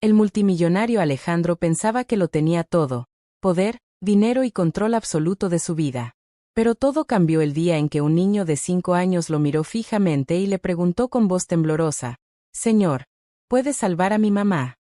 El multimillonario Alejandro pensaba que lo tenía todo: poder, dinero y control absoluto de su vida. Pero todo cambió el día en que un niño de 5 años lo miró fijamente y le preguntó con voz temblorosa: «Señor, ¿puede salvar a mi mamá?».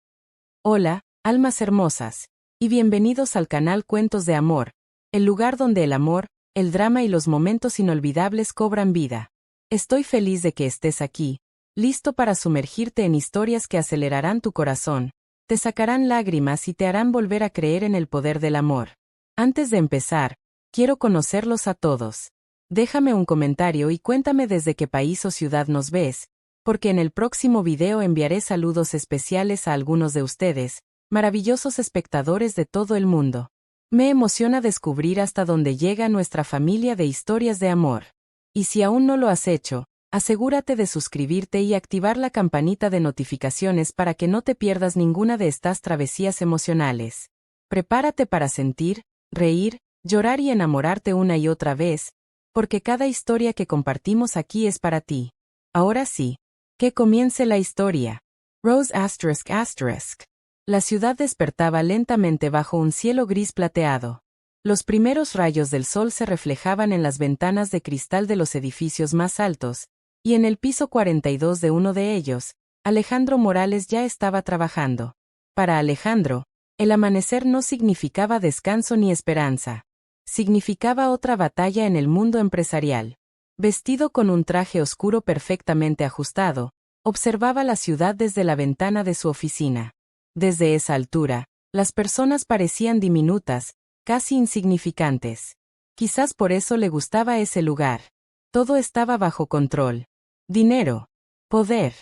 Hola, almas hermosas, y bienvenidos al canal Cuentos de Amor, el lugar donde el amor, el drama y los momentos inolvidables cobran vida. Estoy feliz de que estés aquí, listo para sumergirte en historias que acelerarán tu corazón, te sacarán lágrimas y te harán volver a creer en el poder del amor. Antes de empezar, quiero conocerlos a todos. Déjame un comentario y cuéntame desde qué país o ciudad nos ves, porque en el próximo video enviaré saludos especiales a algunos de ustedes, maravillosos espectadores de todo el mundo. Me emociona descubrir hasta dónde llega nuestra familia de historias de amor. Y si aún no lo has hecho, asegúrate de suscribirte y activar la campanita de notificaciones para que no te pierdas ninguna de estas travesías emocionales. Prepárate para sentir, reír, llorar y enamorarte una y otra vez, porque cada historia que compartimos aquí es para ti. Ahora sí, que comience la historia. Rose ****. La ciudad despertaba lentamente bajo un cielo gris plateado. Los primeros rayos del sol se reflejaban en las ventanas de cristal de los edificios más altos, y en el piso 42 de uno de ellos, Alejandro Morales ya estaba trabajando. Para Alejandro, el amanecer no significaba descanso ni esperanza. Significaba otra batalla en el mundo empresarial. Vestido con un traje oscuro perfectamente ajustado, observaba la ciudad desde la ventana de su oficina. Desde esa altura, las personas parecían diminutas, casi insignificantes. Quizás por eso le gustaba ese lugar. Todo estaba bajo control. Dinero, poder,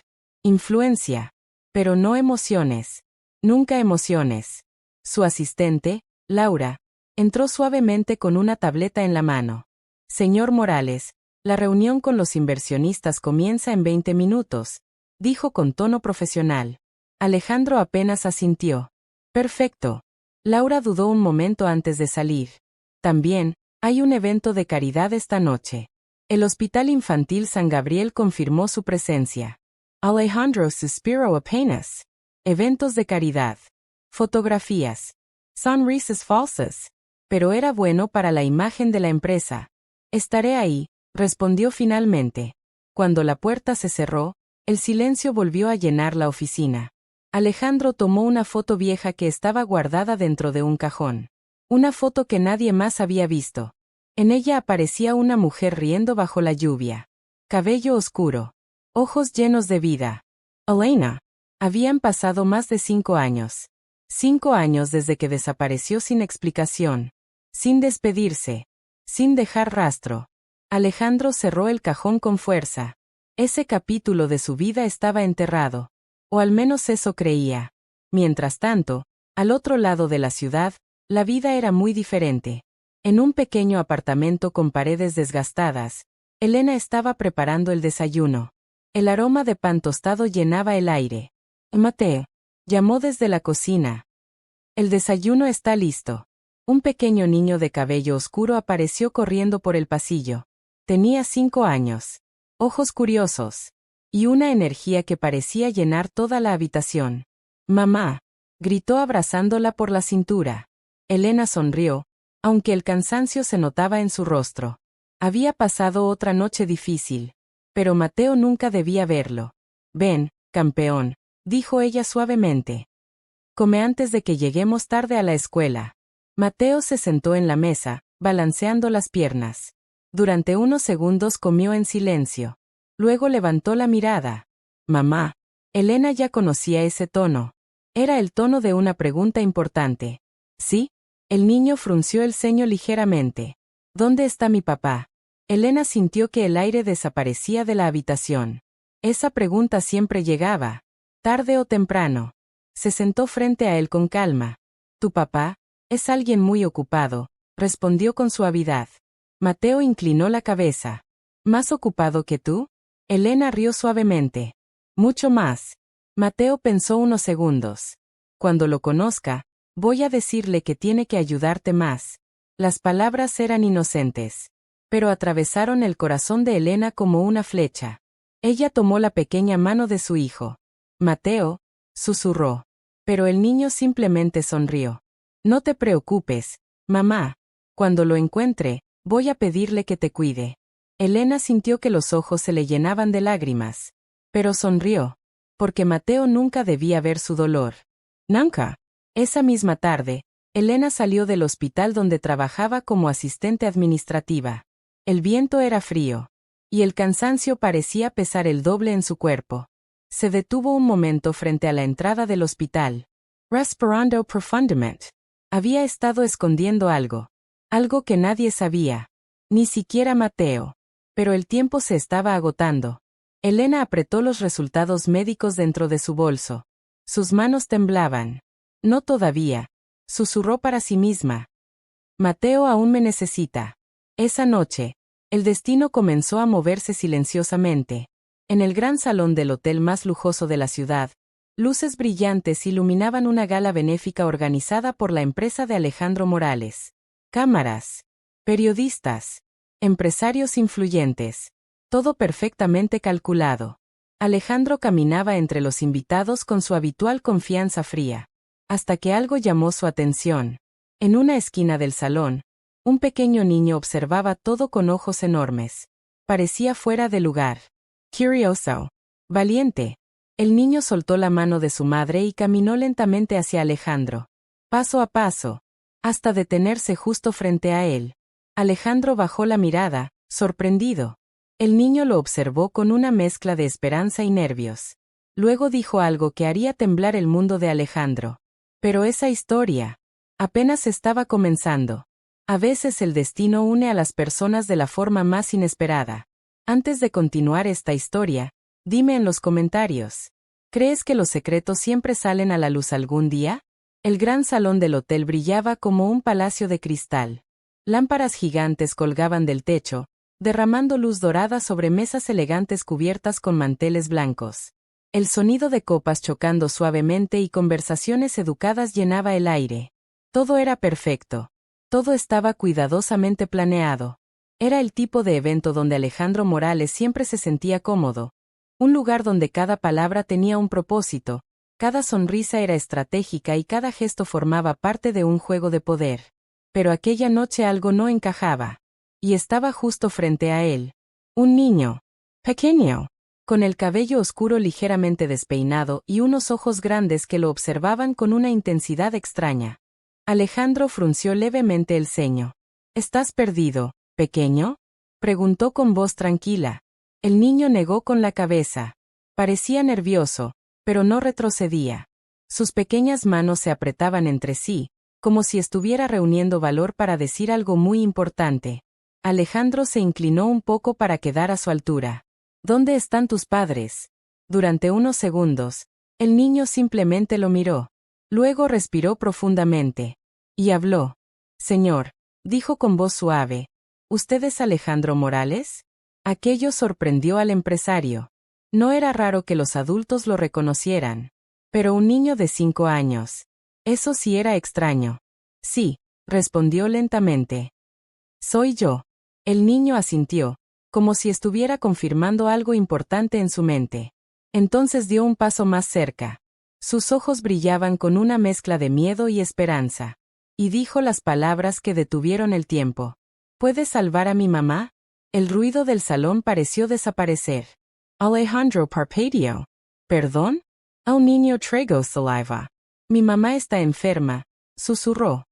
influencia, pero no emociones. Nunca emociones. Su asistente, Laura, entró suavemente con una tableta en la mano. «Señor Morales, la reunión con los inversionistas comienza en 20 minutos», dijo con tono profesional. Alejandro apenas asintió. «Perfecto». Laura dudó un momento antes de salir. «También, hay un evento de caridad esta noche». El Hospital Infantil San Gabriel confirmó su presencia. Alejandro suspiró apenas. Eventos de caridad. Fotografías. Sonrisas falsas. Pero era bueno para la imagen de la empresa. «Estaré ahí», respondió finalmente. Cuando la puerta se cerró, el silencio volvió a llenar la oficina. Alejandro tomó una foto vieja que estaba guardada dentro de un cajón. Una foto que nadie más había visto. En ella aparecía una mujer riendo bajo la lluvia. Cabello oscuro. Ojos llenos de vida. Elena. Habían pasado más de 5 años. 5 años desde que desapareció sin explicación. Sin despedirse. Sin dejar rastro. Alejandro cerró el cajón con fuerza. Ese capítulo de su vida estaba enterrado. O al menos eso creía. Mientras tanto, al otro lado de la ciudad, la vida era muy diferente. En un pequeño apartamento con paredes desgastadas, Elena estaba preparando el desayuno. El aroma de pan tostado llenaba el aire. «Mateo», llamó desde la cocina. «El desayuno está listo». Un pequeño niño de cabello oscuro apareció corriendo por el pasillo. Tenía 5 años. Ojos curiosos. Y una energía que parecía llenar toda la habitación. «Mamá», gritó abrazándola por la cintura. Elena sonrió, aunque el cansancio se notaba en su rostro. Había pasado otra noche difícil. Pero Mateo nunca debía verlo. «Ven, campeón», dijo ella suavemente. «Come antes de que lleguemos tarde a la escuela». Mateo se sentó en la mesa, balanceando las piernas. Durante unos segundos comió en silencio. Luego levantó la mirada. «Mamá». Elena ya conocía ese tono. Era el tono de una pregunta importante. «¿Sí?». El niño frunció el ceño ligeramente. «¿Dónde está mi papá?». Elena sintió que el aire desaparecía de la habitación. Esa pregunta siempre llegaba, tarde o temprano. Se sentó frente a él con calma. «Tu papá es alguien muy ocupado», respondió con suavidad. Mateo inclinó la cabeza. «¿Más ocupado que tú?». Elena rió suavemente. «Mucho más». Mateo pensó unos segundos. «Cuando lo conozca, voy a decirle que tiene que ayudarte más». Las palabras eran inocentes, pero atravesaron el corazón de Elena como una flecha. Ella tomó la pequeña mano de su hijo. «Mateo», susurró. Pero el niño simplemente sonrió. No te preocupes, mamá. Cuando lo encuentre, voy a pedirle que te cuide. Elena sintió que los ojos se le llenaban de lágrimas. Pero sonrió. Porque Mateo nunca debía ver su dolor. Nunca. Esa misma tarde, Elena salió del hospital donde trabajaba como asistente administrativa. El viento era frío. Y el cansancio parecía pesar el doble en su cuerpo. Se detuvo un momento frente a la entrada del hospital. Respirando profundamente. Había estado escondiendo algo. Algo que nadie sabía. Ni siquiera Mateo. Pero el tiempo se estaba agotando. Elena apretó los resultados médicos dentro de su bolso. Sus manos temblaban. No todavía. Susurró para sí misma. Mateo aún me necesita. Esa noche, el destino comenzó a moverse silenciosamente. En el gran salón del hotel más lujoso de la ciudad, luces brillantes iluminaban una gala benéfica organizada por la empresa de Alejandro Morales. Cámaras, periodistas, empresarios influyentes. Todo perfectamente calculado. Alejandro caminaba entre los invitados con su habitual confianza fría. Hasta que algo llamó su atención. En una esquina del salón, un pequeño niño observaba todo con ojos enormes. Parecía fuera de lugar. Curioso. Valiente. El niño soltó la mano de su madre y caminó lentamente hacia Alejandro. Paso a paso. Hasta detenerse justo frente a él. Alejandro bajó la mirada, sorprendido. El niño lo observó con una mezcla de esperanza y nervios. Luego dijo algo que haría temblar el mundo de Alejandro. Pero esa historia apenas estaba comenzando. A veces el destino une a las personas de la forma más inesperada. Antes de continuar esta historia, dime en los comentarios. ¿Crees que los secretos siempre salen a la luz algún día? El gran salón del hotel brillaba como un palacio de cristal. Lámparas gigantes colgaban del techo, derramando luz dorada sobre mesas elegantes cubiertas con manteles blancos. El sonido de copas chocando suavemente y conversaciones educadas llenaba el aire. Todo era perfecto. Todo estaba cuidadosamente planeado. Era el tipo de evento donde Alejandro Morales siempre se sentía cómodo. Un lugar donde cada palabra tenía un propósito, cada sonrisa era estratégica y cada gesto formaba parte de un juego de poder. Pero aquella noche algo no encajaba. Y estaba justo frente a él. Un niño. Pequeño. Con el cabello oscuro ligeramente despeinado y unos ojos grandes que lo observaban con una intensidad extraña. Alejandro frunció levemente el ceño. ¿Estás perdido, pequeño? Preguntó con voz tranquila. El niño negó con la cabeza. Parecía nervioso, pero no retrocedía. Sus pequeñas manos se apretaban entre sí, como si estuviera reuniendo valor para decir algo muy importante. Alejandro se inclinó un poco para quedar a su altura. ¿Dónde están tus padres? Durante unos segundos, el niño simplemente lo miró. Luego respiró profundamente. Y habló. Señor, dijo con voz suave. ¿Usted es Alejandro Morales? Aquello sorprendió al empresario. No era raro que los adultos lo reconocieran. Pero un niño de 5 años. Eso sí era extraño. Sí, respondió lentamente. Soy yo. El niño asintió, como si estuviera confirmando algo importante en su mente. Entonces dio un paso más cerca. Sus ojos brillaban con una mezcla de miedo y esperanza. Y dijo las palabras que detuvieron el tiempo. ¿Puedes salvar a mi mamá? El ruido del salón pareció desaparecer. Alejandro parpadeó. ¿Perdón? A un niño traigo saliva. Mi mamá está enferma, susurró.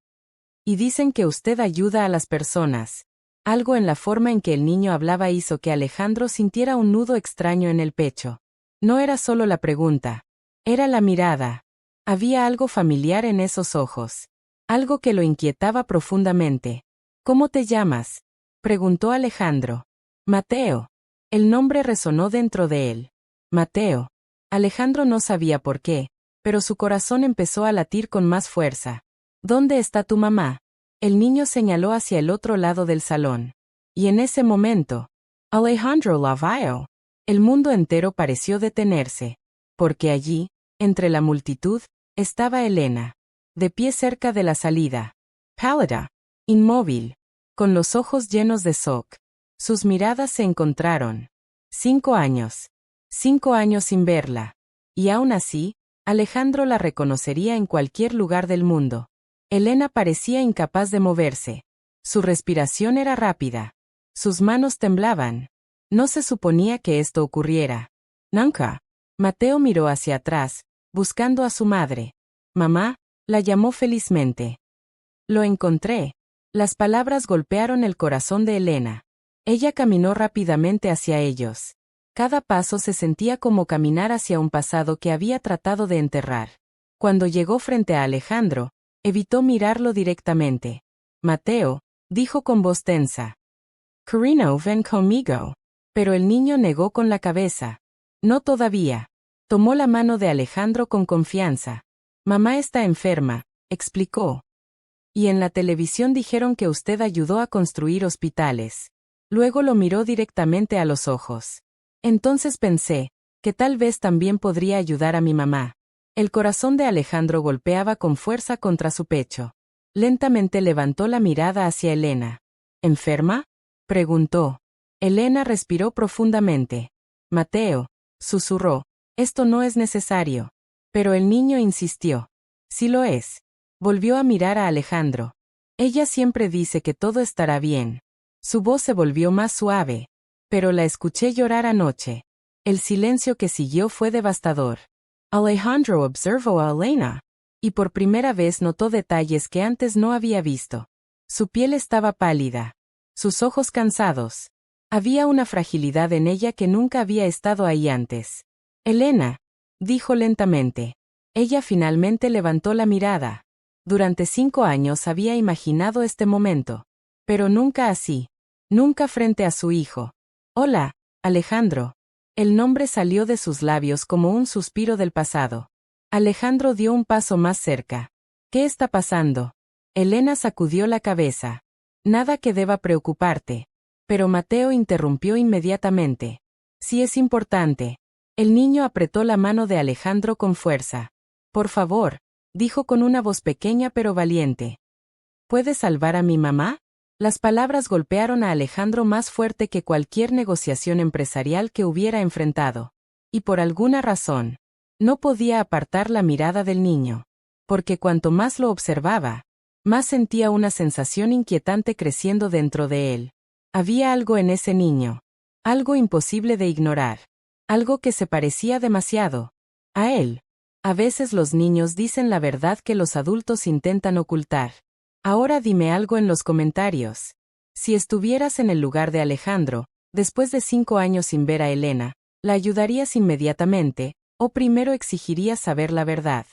Y dicen que usted ayuda a las personas. Algo en la forma en que el niño hablaba hizo que Alejandro sintiera un nudo extraño en el pecho. No era solo la pregunta. Era la mirada. Había algo familiar en esos ojos. Algo que lo inquietaba profundamente. ¿Cómo te llamas? Preguntó Alejandro. Mateo. El nombre resonó dentro de él. Mateo. Alejandro no sabía por qué, pero su corazón empezó a latir con más fuerza. ¿Dónde está tu mamá? El niño señaló hacia el otro lado del salón. Y en ese momento, Alejandro la vio. El mundo entero pareció detenerse. Porque allí, entre la multitud, estaba Elena. De pie cerca de la salida. Pálida. Inmóvil. Con los ojos llenos de shock. Sus miradas se encontraron. 5 años. 5 años sin verla. Y aún así, Alejandro la reconocería en cualquier lugar del mundo. Elena parecía incapaz de moverse. Su respiración era rápida. Sus manos temblaban. No se suponía que esto ocurriera. Nunca. Mateo miró hacia atrás, buscando a su madre. Mamá, la llamó felizmente. Lo encontré. Las palabras golpearon el corazón de Elena. Ella caminó rápidamente hacia ellos. Cada paso se sentía como caminar hacia un pasado que había tratado de enterrar. Cuando llegó frente a Alejandro, evitó mirarlo directamente. Mateo, dijo con voz tensa. Carino, ven conmigo. Pero el niño negó con la cabeza. No todavía. Tomó la mano de Alejandro con confianza. Mamá está enferma, explicó. Y en la televisión dijeron que usted ayudó a construir hospitales. Luego lo miró directamente a los ojos. Entonces pensé, que tal vez también podría ayudar a mi mamá. El corazón de Alejandro golpeaba con fuerza contra su pecho. Lentamente levantó la mirada hacia Elena. ¿Enferma?, preguntó. Elena respiró profundamente. Mateo, susurró, esto no es necesario. Pero el niño insistió. Sí lo es. Volvió a mirar a Alejandro. Ella siempre dice que todo estará bien. Su voz se volvió más suave. Pero la escuché llorar anoche. El silencio que siguió fue devastador. Alejandro observó a Elena. Y por primera vez notó detalles que antes no había visto. Su piel estaba pálida. Sus ojos cansados. Había una fragilidad en ella que nunca había estado ahí antes. Elena, dijo lentamente. Ella finalmente levantó la mirada. Durante 5 años había imaginado este momento. Pero nunca así. Nunca frente a su hijo. Hola, Alejandro. El nombre salió de sus labios como un suspiro del pasado. Alejandro dio un paso más cerca. ¿Qué está pasando? Elena sacudió la cabeza. Nada que deba preocuparte. Pero Mateo interrumpió inmediatamente. Sí es importante. El niño apretó la mano de Alejandro con fuerza. Por favor, dijo con una voz pequeña pero valiente. ¿Puedes salvar a mi mamá? Las palabras golpearon a Alejandro más fuerte que cualquier negociación empresarial que hubiera enfrentado. Y por alguna razón, no podía apartar la mirada del niño. Porque cuanto más lo observaba, más sentía una sensación inquietante creciendo dentro de él. Había algo en ese niño. Algo imposible de ignorar. Algo que se parecía demasiado a él. A veces los niños dicen la verdad que los adultos intentan ocultar. Ahora dime algo en los comentarios. Si estuvieras en el lugar de Alejandro, después de 5 años sin ver a Elena, ¿la ayudarías inmediatamente, o primero exigirías saber la verdad?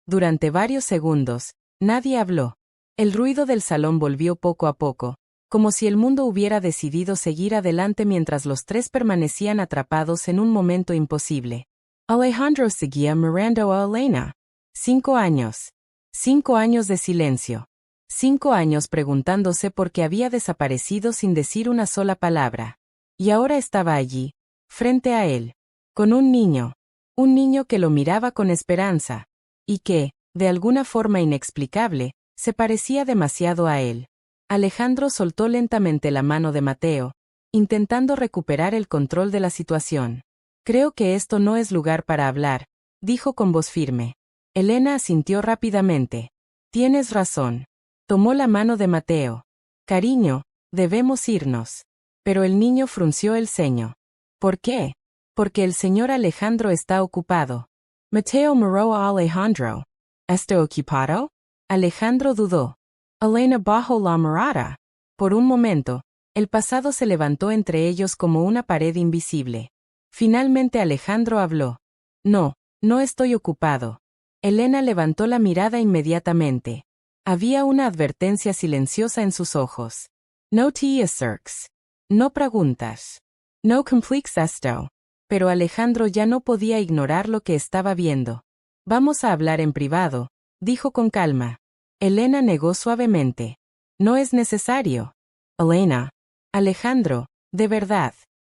Durante varios segundos, nadie habló. El ruido del salón volvió poco a poco, como si el mundo hubiera decidido seguir adelante mientras los tres permanecían atrapados en un momento imposible. Alejandro seguía mirando a Elena. 5 años. 5 años de silencio. 5 años preguntándose por qué había desaparecido sin decir una sola palabra. Y ahora estaba allí, frente a él, con un niño. Un niño que lo miraba con esperanza. Y que, de alguna forma inexplicable, se parecía demasiado a él. Alejandro soltó lentamente la mano de Mateo, intentando recuperar el control de la situación. Creo que esto no es lugar para hablar, dijo con voz firme. Elena asintió rápidamente. Tienes razón. Tomó la mano de Mateo. Cariño, debemos irnos. Pero el niño frunció el ceño. ¿Por qué? Porque el señor Alejandro está ocupado. Mateo miró a Alejandro. ¿Está ocupado? Alejandro dudó. Elena bajó la mirada. Por un momento, el pasado se levantó entre ellos como una pared invisible. Finalmente Alejandro habló. No, no estoy ocupado. Elena levantó la mirada inmediatamente. Había una advertencia silenciosa en sus ojos. No te acerques. No preguntas. No compliques esto. Pero Alejandro ya no podía ignorar lo que estaba viendo. Vamos a hablar en privado, dijo con calma. Elena negó suavemente. No es necesario. Elena. Alejandro, de verdad.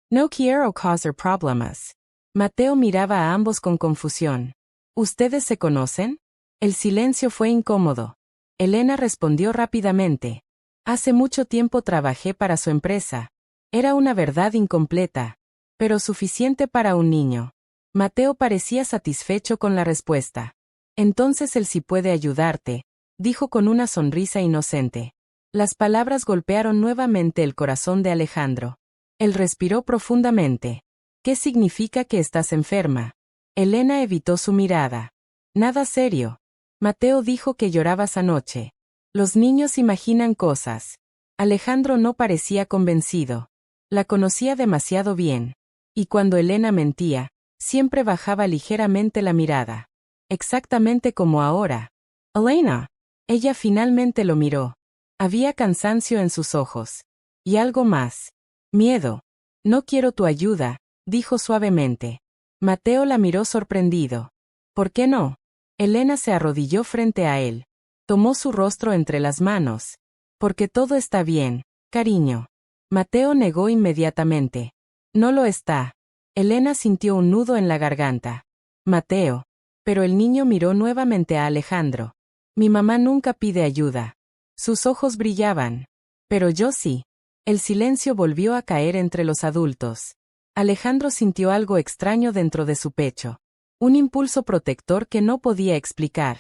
No quiero causar problemas. Mateo miraba a ambos con confusión. ¿Ustedes se conocen? El silencio fue incómodo. Elena respondió rápidamente. Hace mucho tiempo trabajé para su empresa. Era una verdad incompleta, pero suficiente para un niño. Mateo parecía satisfecho con la respuesta. Entonces él sí puede ayudarte, dijo con una sonrisa inocente. Las palabras golpearon nuevamente el corazón de Alejandro. Él respiró profundamente. ¿Qué significa que estás enferma? Elena evitó su mirada. Nada serio. Mateo dijo que llorabas anoche. Los niños imaginan cosas. Alejandro no parecía convencido. La conocía demasiado bien. Y cuando Elena mentía, siempre bajaba ligeramente la mirada. Exactamente como ahora. Elena. Ella finalmente lo miró. Había cansancio en sus ojos. Y algo más. Miedo. No quiero tu ayuda, dijo suavemente. Mateo la miró sorprendido. ¿Por qué no? Elena se arrodilló frente a él. Tomó su rostro entre las manos. Porque todo está bien, cariño. Mateo negó inmediatamente. No lo está. Elena sintió un nudo en la garganta. Mateo. Pero el niño miró nuevamente a Alejandro. Mi mamá nunca pide ayuda. Sus ojos brillaban. Pero yo sí. El silencio volvió a caer entre los adultos. Alejandro sintió algo extraño dentro de su pecho. Un impulso protector que no podía explicar.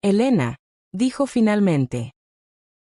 Elena, dijo finalmente.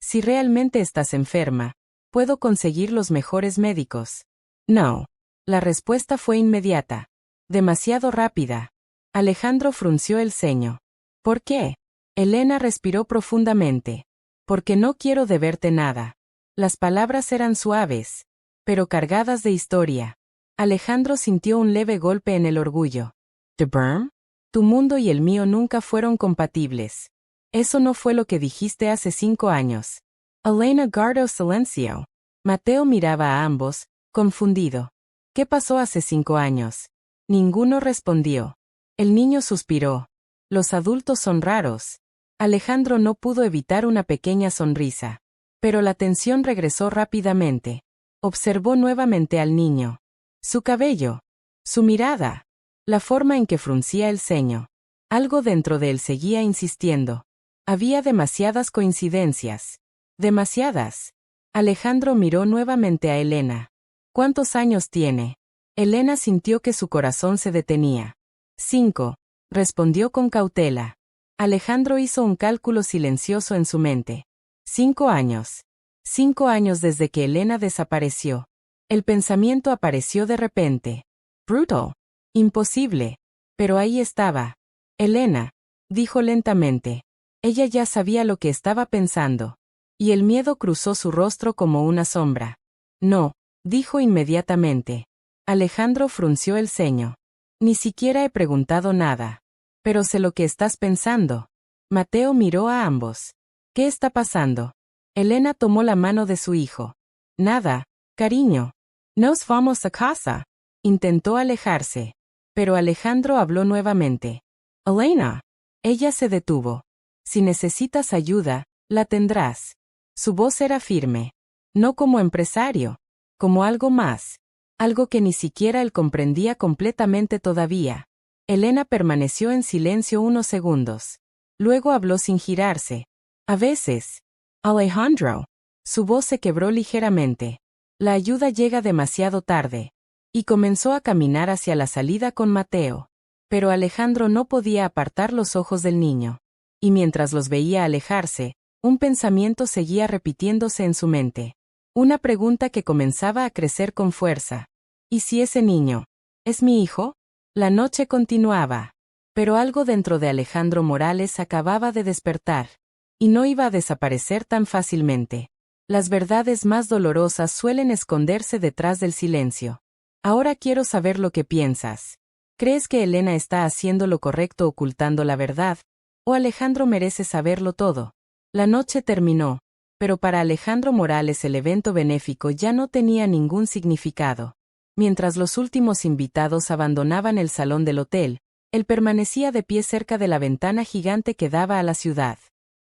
Si realmente estás enferma, puedo conseguir los mejores médicos. No. La respuesta fue inmediata. Demasiado rápida. Alejandro frunció el ceño. ¿Por qué? Elena respiró profundamente. Porque no quiero deberte nada. Las palabras eran suaves, pero cargadas de historia. Alejandro sintió un leve golpe en el orgullo. ¿The Berm? Tu mundo y el mío nunca fueron compatibles. Eso no fue lo que dijiste hace 5 años. Elena guardó silencio. Mateo miraba a ambos, confundido. ¿Qué pasó hace 5 años? Ninguno respondió. El niño suspiró. Los adultos son raros. Alejandro no pudo evitar una pequeña sonrisa. Pero la tensión regresó rápidamente. Observó nuevamente al niño. Su cabello. Su mirada. La forma en que fruncía el ceño. Algo dentro de él seguía insistiendo. Había demasiadas coincidencias. Demasiadas. Alejandro miró nuevamente a Elena. ¿Cuántos años tiene? Elena sintió que su corazón se detenía. 5. Respondió con cautela. Alejandro hizo un cálculo silencioso en su mente. 5 años. 5 años desde que Elena desapareció. El pensamiento apareció de repente. Brutal. Imposible. Pero ahí estaba. Elena, dijo lentamente. Ella ya sabía lo que estaba pensando. Y el miedo cruzó su rostro como una sombra. No, dijo inmediatamente. Alejandro frunció el ceño. Ni siquiera he preguntado nada. Pero sé lo que estás pensando. Mateo miró a ambos. ¿Qué está pasando? Elena tomó la mano de su hijo. Nada, cariño. Nos vamos a casa. Intentó alejarse. Pero Alejandro habló nuevamente. Elena. Ella se detuvo. Si necesitas ayuda, la tendrás. Su voz era firme. No como empresario. Como algo más. Algo que ni siquiera él comprendía completamente todavía. Elena permaneció en silencio unos segundos. Luego habló sin girarse. A veces. Alejandro. Su voz se quebró ligeramente. La ayuda llega demasiado tarde. Y comenzó a caminar hacia la salida con Mateo. Pero Alejandro no podía apartar los ojos del niño. Y mientras los veía alejarse, un pensamiento seguía repitiéndose en su mente. Una pregunta que comenzaba a crecer con fuerza. ¿Y si ese niño es mi hijo? La noche continuaba. Pero algo dentro de Alejandro Morales acababa de despertar. Y no iba a desaparecer tan fácilmente. Las verdades más dolorosas suelen esconderse detrás del silencio. Ahora quiero saber lo que piensas. ¿Crees que Elena está haciendo lo correcto ocultando la verdad? ¿O Alejandro merece saberlo todo? La noche terminó, pero para Alejandro Morales el evento benéfico ya no tenía ningún significado. Mientras los últimos invitados abandonaban el salón del hotel, él permanecía de pie cerca de la ventana gigante que daba a la ciudad.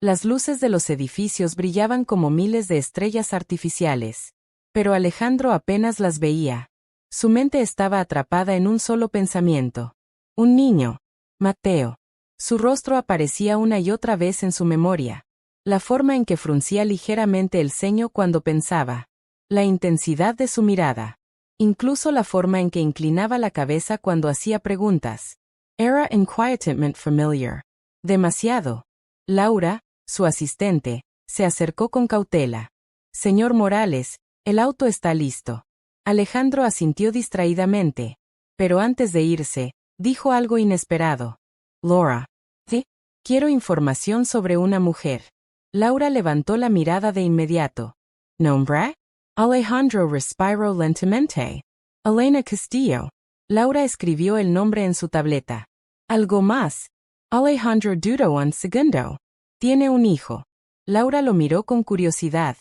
Las luces de los edificios brillaban como miles de estrellas artificiales. Pero Alejandro apenas las veía. Su mente estaba atrapada en un solo pensamiento. Un niño. Mateo. Su rostro aparecía una y otra vez en su memoria. La forma en que fruncía ligeramente el ceño cuando pensaba. La intensidad de su mirada. Incluso la forma en que inclinaba la cabeza cuando hacía preguntas. Era inquietamente familiar. Demasiado. Laura, su asistente, se acercó con cautela. Señor Morales, el auto está listo. Alejandro asintió distraídamente. Pero antes de irse, dijo algo inesperado. Laura. ¿Sí? Quiero información sobre una mujer. Laura levantó la mirada de inmediato. ¿Nombre? Alejandro respiró lentamente. Elena Castillo. Laura escribió el nombre en su tableta. ¿Algo más? Alejandro dudó un segundo. Tiene un hijo. Laura lo miró con curiosidad.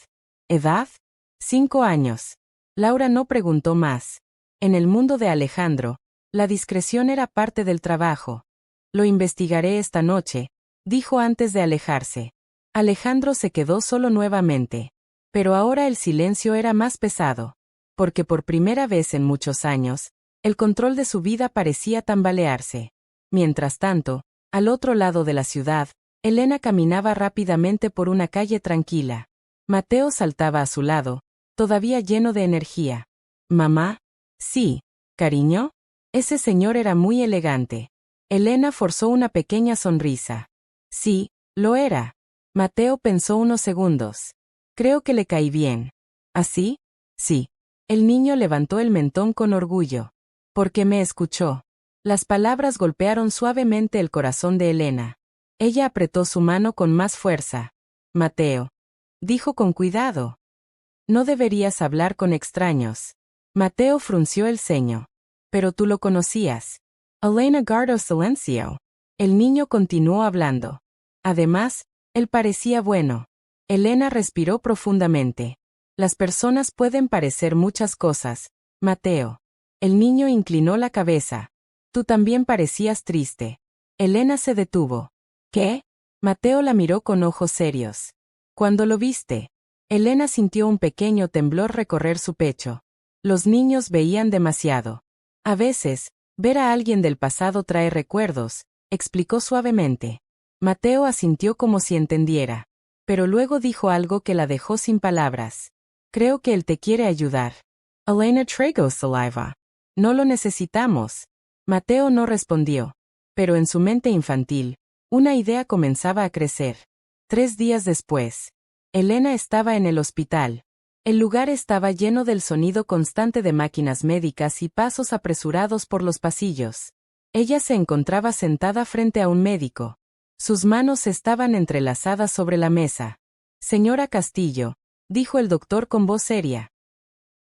¿Edad? 5 años. Laura no preguntó más. En el mundo de Alejandro, la discreción era parte del trabajo. Lo investigaré esta noche, dijo antes de alejarse. Alejandro se quedó solo nuevamente. Pero ahora el silencio era más pesado. Porque por primera vez en muchos años, el control de su vida parecía tambalearse. Mientras tanto, al otro lado de la ciudad, Elena caminaba rápidamente por una calle tranquila. Mateo saltaba a su lado, todavía lleno de energía. ¿Mamá? Sí. ¿Cariño? Ese señor era muy elegante. Elena forzó una pequeña sonrisa. Sí, lo era. Mateo pensó unos segundos. Creo que le caí bien. ¿Así? Sí. El niño levantó el mentón con orgullo. Porque me escuchó. Las palabras golpearon suavemente el corazón de Elena. Ella apretó su mano con más fuerza. Mateo. Dijo con cuidado. No deberías hablar con extraños. Mateo frunció el ceño. Pero tú lo conocías. Elena guardó silencio. El niño continuó hablando. Además, él parecía bueno. Elena respiró profundamente. Las personas pueden parecer muchas cosas, Mateo. El niño inclinó la cabeza. Tú también parecías triste. Elena se detuvo. ¿Qué? Mateo la miró con ojos serios. ¿Cuándo lo viste? Elena sintió un pequeño temblor recorrer su pecho. Los niños veían demasiado. A veces, ver a alguien del pasado trae recuerdos, explicó suavemente. Mateo asintió como si entendiera. Pero luego dijo algo que la dejó sin palabras. Creo que él te quiere ayudar. Elena trago saliva. No lo necesitamos. Mateo no respondió. Pero en su mente infantil, una idea comenzaba a crecer. 3 días después, Elena estaba en el hospital. El lugar estaba lleno del sonido constante de máquinas médicas y pasos apresurados por los pasillos. Ella se encontraba sentada frente a un médico. Sus manos estaban entrelazadas sobre la mesa. Señora Castillo, dijo el doctor con voz seria.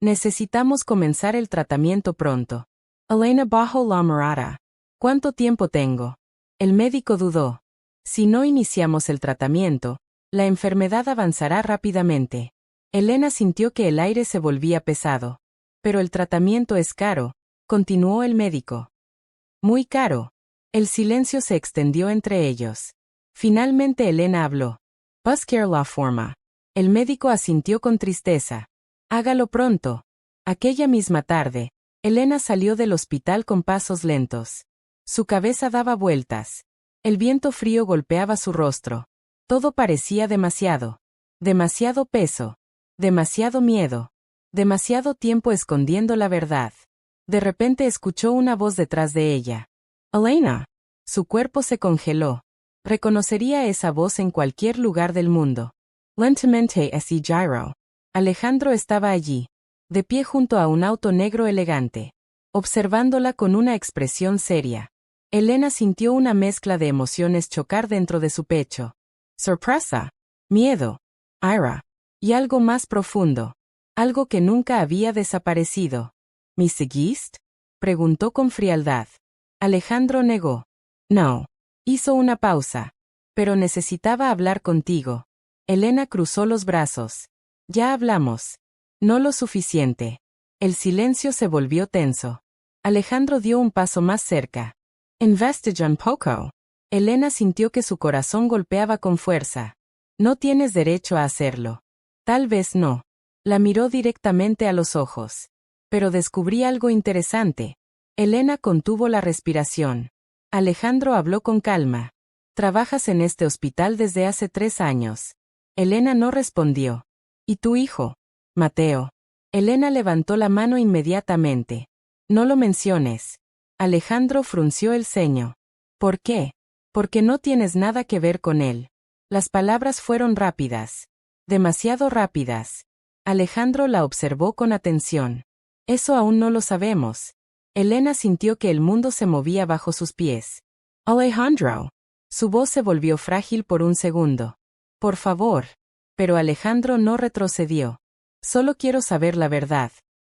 Necesitamos comenzar el tratamiento pronto. Elena bajó la mirada. ¿Cuánto tiempo tengo? El médico dudó. Si no iniciamos el tratamiento, la enfermedad avanzará rápidamente. Elena sintió que el aire se volvía pesado. Pero el tratamiento es caro, continuó el médico. Muy caro. El silencio se extendió entre ellos. Finalmente Elena habló. Buscar la forma. El médico asintió con tristeza. Hágalo pronto. Aquella misma tarde, Elena salió del hospital con pasos lentos. Su cabeza daba vueltas. El viento frío golpeaba su rostro. Todo parecía demasiado. Demasiado peso. Demasiado miedo. Demasiado tiempo escondiendo la verdad. De repente escuchó una voz detrás de ella. Elena. Su cuerpo se congeló. Reconocería esa voz en cualquier lugar del mundo. Lentamente así Jairo. Alejandro estaba allí, de pie junto a un auto negro elegante, observándola con una expresión seria. Elena sintió una mezcla de emociones chocar dentro de su pecho. Sorpresa, miedo, ira, y algo más profundo. Algo que nunca había desaparecido. ¿Me seguiste? Preguntó con frialdad. Alejandro negó. No. Hizo una pausa. Pero necesitaba hablar contigo. Elena cruzó los brazos. Ya hablamos. No lo suficiente. El silencio se volvió tenso. Alejandro dio un paso más cerca. Investigé un poco. Elena sintió que su corazón golpeaba con fuerza. No tienes derecho a hacerlo. Tal vez no. La miró directamente a los ojos. Pero descubrí algo interesante. Elena contuvo la respiración. Alejandro habló con calma. Trabajas en este hospital desde hace 3 años. Elena no respondió. ¿Y tu hijo? Mateo. Elena levantó la mano inmediatamente. No lo menciones. Alejandro frunció el ceño. ¿Por qué? Porque no tienes nada que ver con él. Las palabras fueron rápidas. Demasiado rápidas. Alejandro la observó con atención. Eso aún no lo sabemos. Elena sintió que el mundo se movía bajo sus pies. Alejandro. Su voz se volvió frágil por un segundo. Por favor. Pero Alejandro no retrocedió. Solo quiero saber la verdad.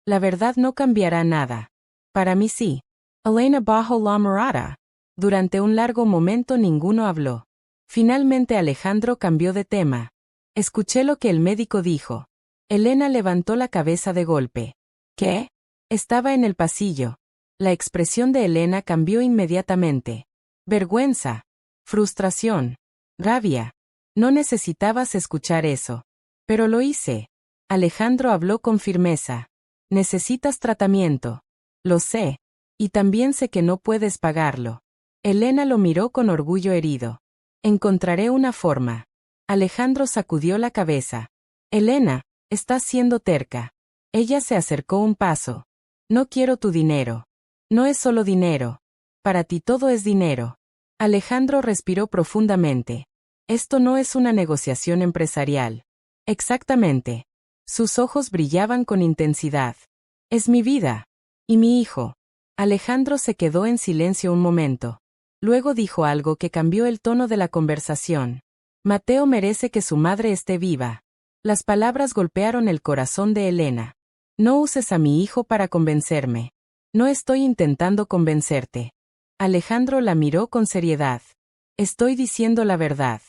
La verdad no cambiará nada. Para mí sí. Elena bajó la mirada. Durante un largo momento ninguno habló. Finalmente Alejandro cambió de tema. Escuché lo que el médico dijo. Elena levantó la cabeza de golpe. ¿Qué? Estaba en el pasillo. La expresión de Elena cambió inmediatamente. Vergüenza. Frustración. Rabia. No necesitabas escuchar eso. Pero lo hice. Alejandro habló con firmeza. Necesitas tratamiento. Lo sé. Y también sé que no puedes pagarlo. Elena lo miró con orgullo herido. Encontraré una forma. Alejandro sacudió la cabeza. Elena, estás siendo terca. Ella se acercó un paso. No quiero tu dinero. No es solo dinero. Para ti todo es dinero. Alejandro respiró profundamente. Esto no es una negociación empresarial. Exactamente. Sus ojos brillaban con intensidad. Es mi vida. Y mi hijo. Alejandro se quedó en silencio un momento. Luego dijo algo que cambió el tono de la conversación. Mateo merece que su madre esté viva. Las palabras golpearon el corazón de Elena. No uses a mi hijo para convencerme. No estoy intentando convencerte. Alejandro la miró con seriedad. Estoy diciendo la verdad.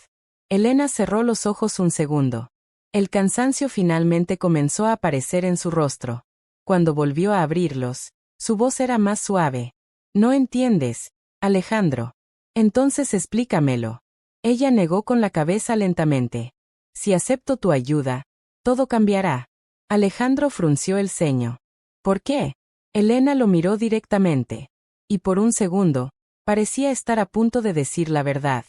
Elena cerró los ojos un segundo. El cansancio finalmente comenzó a aparecer en su rostro. Cuando volvió a abrirlos, su voz era más suave. No entiendes, Alejandro. Entonces explícamelo. Ella negó con la cabeza lentamente. Si acepto tu ayuda, todo cambiará. Alejandro frunció el ceño. ¿Por qué? Elena lo miró directamente. Y por un segundo, parecía estar a punto de decir la verdad.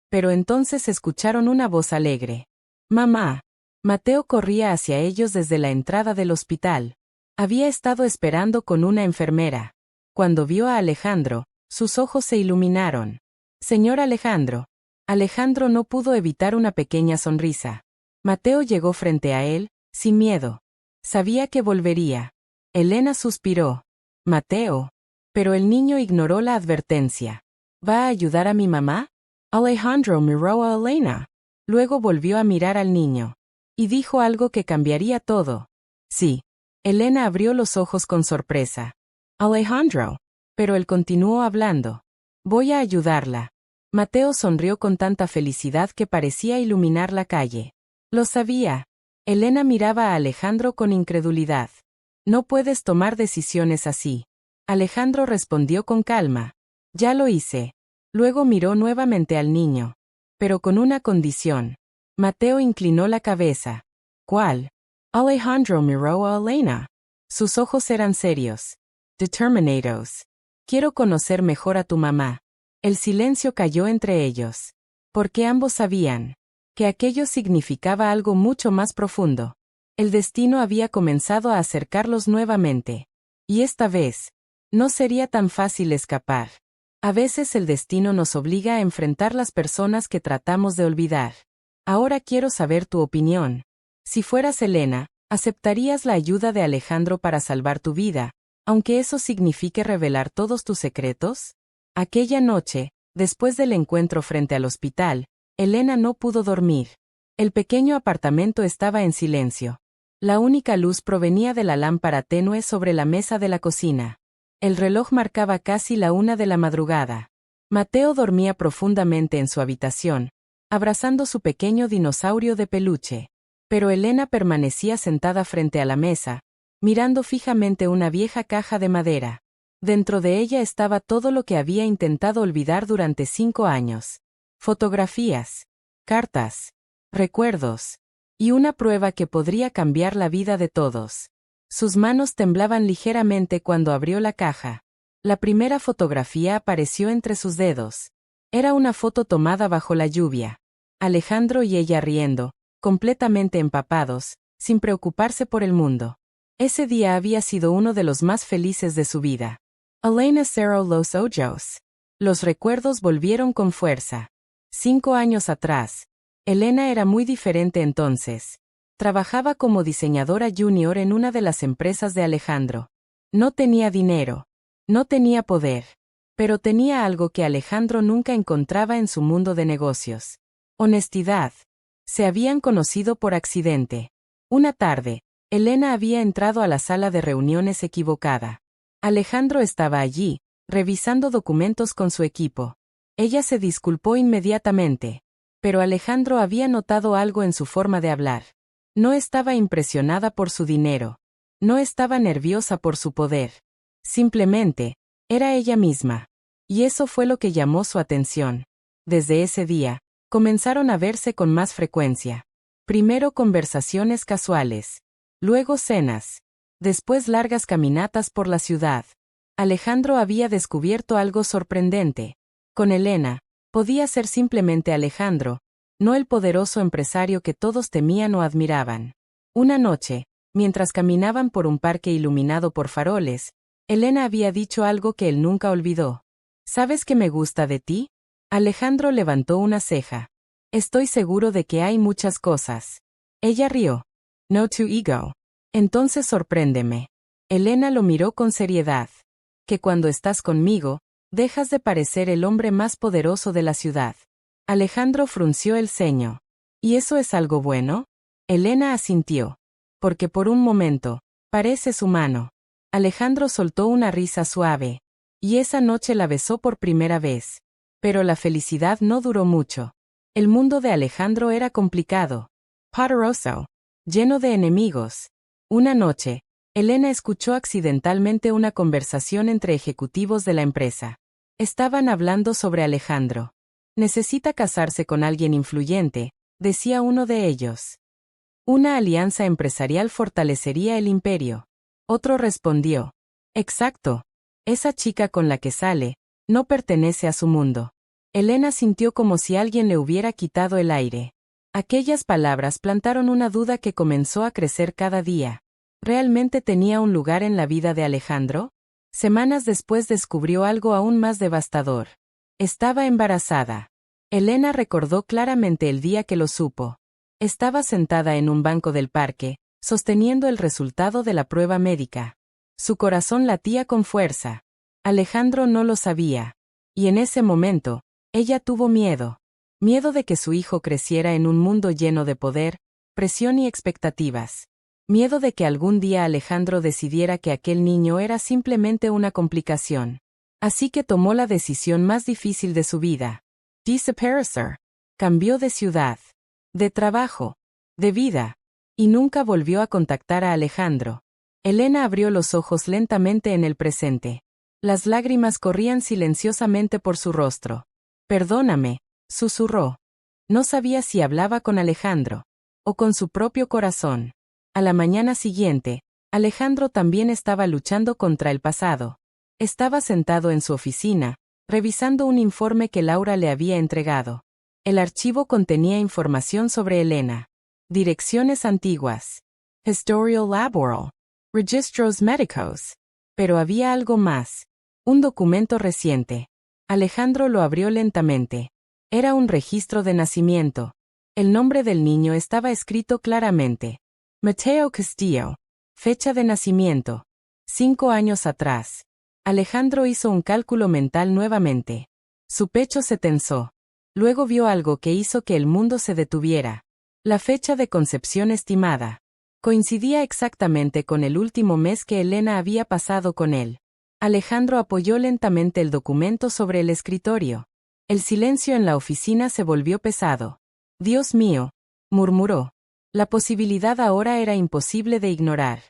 Pero entonces escucharon una voz alegre. Mamá. Mateo corría hacia ellos desde la entrada del hospital. Había estado esperando con una enfermera. Cuando vio a Alejandro, sus ojos se iluminaron. Señor Alejandro. Alejandro no pudo evitar una pequeña sonrisa. Mateo llegó frente a él, sin miedo. Sabía que volvería. Elena suspiró. Mateo. Pero el niño ignoró la advertencia. ¿Va a ayudar a mi mamá? Alejandro miró a Elena. Luego volvió a mirar al niño. Y dijo algo que cambiaría todo. Sí. Elena abrió los ojos con sorpresa. Alejandro. Pero él continuó hablando. Voy a ayudarla. Mateo sonrió con tanta felicidad que parecía iluminar la calle. Lo sabía. Elena miraba a Alejandro con incredulidad. No puedes tomar decisiones así. Alejandro respondió con calma. Ya lo hice. Luego miró nuevamente al niño. Pero con una condición. Mateo inclinó la cabeza. ¿Cuál? Alejandro miró a Elena. Sus ojos eran serios. Determinados. Quiero conocer mejor a tu mamá. El silencio cayó entre ellos. Porque ambos sabían que aquello significaba algo mucho más profundo. El destino había comenzado a acercarlos nuevamente. Y esta vez, no sería tan fácil escapar. A veces el destino nos obliga a enfrentar las personas que tratamos de olvidar. Ahora quiero saber tu opinión. Si fueras Elena, ¿aceptarías la ayuda de Alejandro para salvar tu vida, aunque eso signifique revelar todos tus secretos? Aquella noche, después del encuentro frente al hospital, Elena no pudo dormir. El pequeño apartamento estaba en silencio. La única luz provenía de la lámpara tenue sobre la mesa de la cocina. El reloj marcaba casi la 1 de la madrugada. Mateo dormía profundamente en su habitación, abrazando su pequeño dinosaurio de peluche. Pero Elena permanecía sentada frente a la mesa, mirando fijamente una vieja caja de madera. Dentro de ella estaba todo lo que había intentado olvidar durante 5 años. Fotografías, cartas, recuerdos, y una prueba que podría cambiar la vida de todos. Sus manos temblaban ligeramente cuando abrió la caja. La primera fotografía apareció entre sus dedos. Era una foto tomada bajo la lluvia. Alejandro y ella riendo, completamente empapados, sin preocuparse por el mundo. Ese día había sido uno de los más felices de su vida. Elena cerró los ojos. Los recuerdos volvieron con fuerza. 5 años atrás. Elena era muy diferente entonces. Trabajaba como diseñadora junior en una de las empresas de Alejandro. No tenía dinero. No tenía poder. Pero tenía algo que Alejandro nunca encontraba en su mundo de negocios. Honestidad. Se habían conocido por accidente. Una tarde, Elena había entrado a la sala de reuniones equivocada. Alejandro estaba allí, revisando documentos con su equipo. Ella se disculpó inmediatamente. Pero Alejandro había notado algo en su forma de hablar. No estaba impresionada por su dinero. No estaba nerviosa por su poder. Simplemente, era ella misma. Y eso fue lo que llamó su atención. Desde ese día, comenzaron a verse con más frecuencia. Primero conversaciones casuales. Luego cenas. Después largas caminatas por la ciudad. Alejandro había descubierto algo sorprendente. Con Elena, podía ser simplemente Alejandro, no el poderoso empresario que todos temían o admiraban. Una noche, mientras caminaban por un parque iluminado por faroles, Elena había dicho algo que él nunca olvidó. ¿Sabes qué me gusta de ti? Alejandro levantó una ceja. Estoy seguro de que hay muchas cosas. Ella rió. No to ego. Entonces sorpréndeme. Elena lo miró con seriedad. Que cuando estás conmigo, dejas de parecer el hombre más poderoso de la ciudad. Alejandro frunció el ceño. ¿Y eso es algo bueno? Elena asintió. Porque por un momento, pareces humano. Alejandro soltó una risa suave. Y esa noche la besó por primera vez. Pero la felicidad no duró mucho. El mundo de Alejandro era complicado. Poderoso. Lleno de enemigos. Una noche, Elena escuchó accidentalmente una conversación entre ejecutivos de la empresa. Estaban hablando sobre Alejandro. Necesita casarse con alguien influyente, decía uno de ellos. Una alianza empresarial fortalecería el imperio. Otro respondió. Exacto. Esa chica con la que sale, no pertenece a su mundo. Elena sintió como si alguien le hubiera quitado el aire. Aquellas palabras plantaron una duda que comenzó a crecer cada día. ¿Realmente tenía un lugar en la vida de Alejandro? Semanas después descubrió algo aún más devastador. Estaba embarazada. Elena recordó claramente el día que lo supo. Estaba sentada en un banco del parque, sosteniendo el resultado de la prueba médica. Su corazón latía con fuerza. Alejandro no lo sabía. Y en ese momento, ella tuvo miedo. Miedo de que su hijo creciera en un mundo lleno de poder, presión y expectativas. Miedo de que algún día Alejandro decidiera que aquel niño era simplemente una complicación. Así que tomó la decisión más difícil de su vida. Desaparecer. Cambió de ciudad, de trabajo, de vida. Y nunca volvió a contactar a Alejandro. Elena abrió los ojos lentamente en el presente. Las lágrimas corrían silenciosamente por su rostro. Perdóname, susurró. No sabía si hablaba con Alejandro o con su propio corazón. A la mañana siguiente, Alejandro también estaba luchando contra el pasado. Estaba sentado en su oficina, revisando un informe que Laura le había entregado. El archivo contenía información sobre Elena. Direcciones antiguas. Historial laboral. Registros médicos. Pero había algo más. Un documento reciente. Alejandro lo abrió lentamente. Era un registro de nacimiento. El nombre del niño estaba escrito claramente. Mateo Castillo. Fecha de nacimiento. 5 años atrás. Alejandro hizo un cálculo mental nuevamente. Su pecho se tensó. Luego vio algo que hizo que el mundo se detuviera. La fecha de concepción estimada. Coincidía exactamente con el último mes que Elena había pasado con él. Alejandro apoyó lentamente el documento sobre el escritorio. El silencio en la oficina se volvió pesado. Dios mío, murmuró. La posibilidad ahora era imposible de ignorar.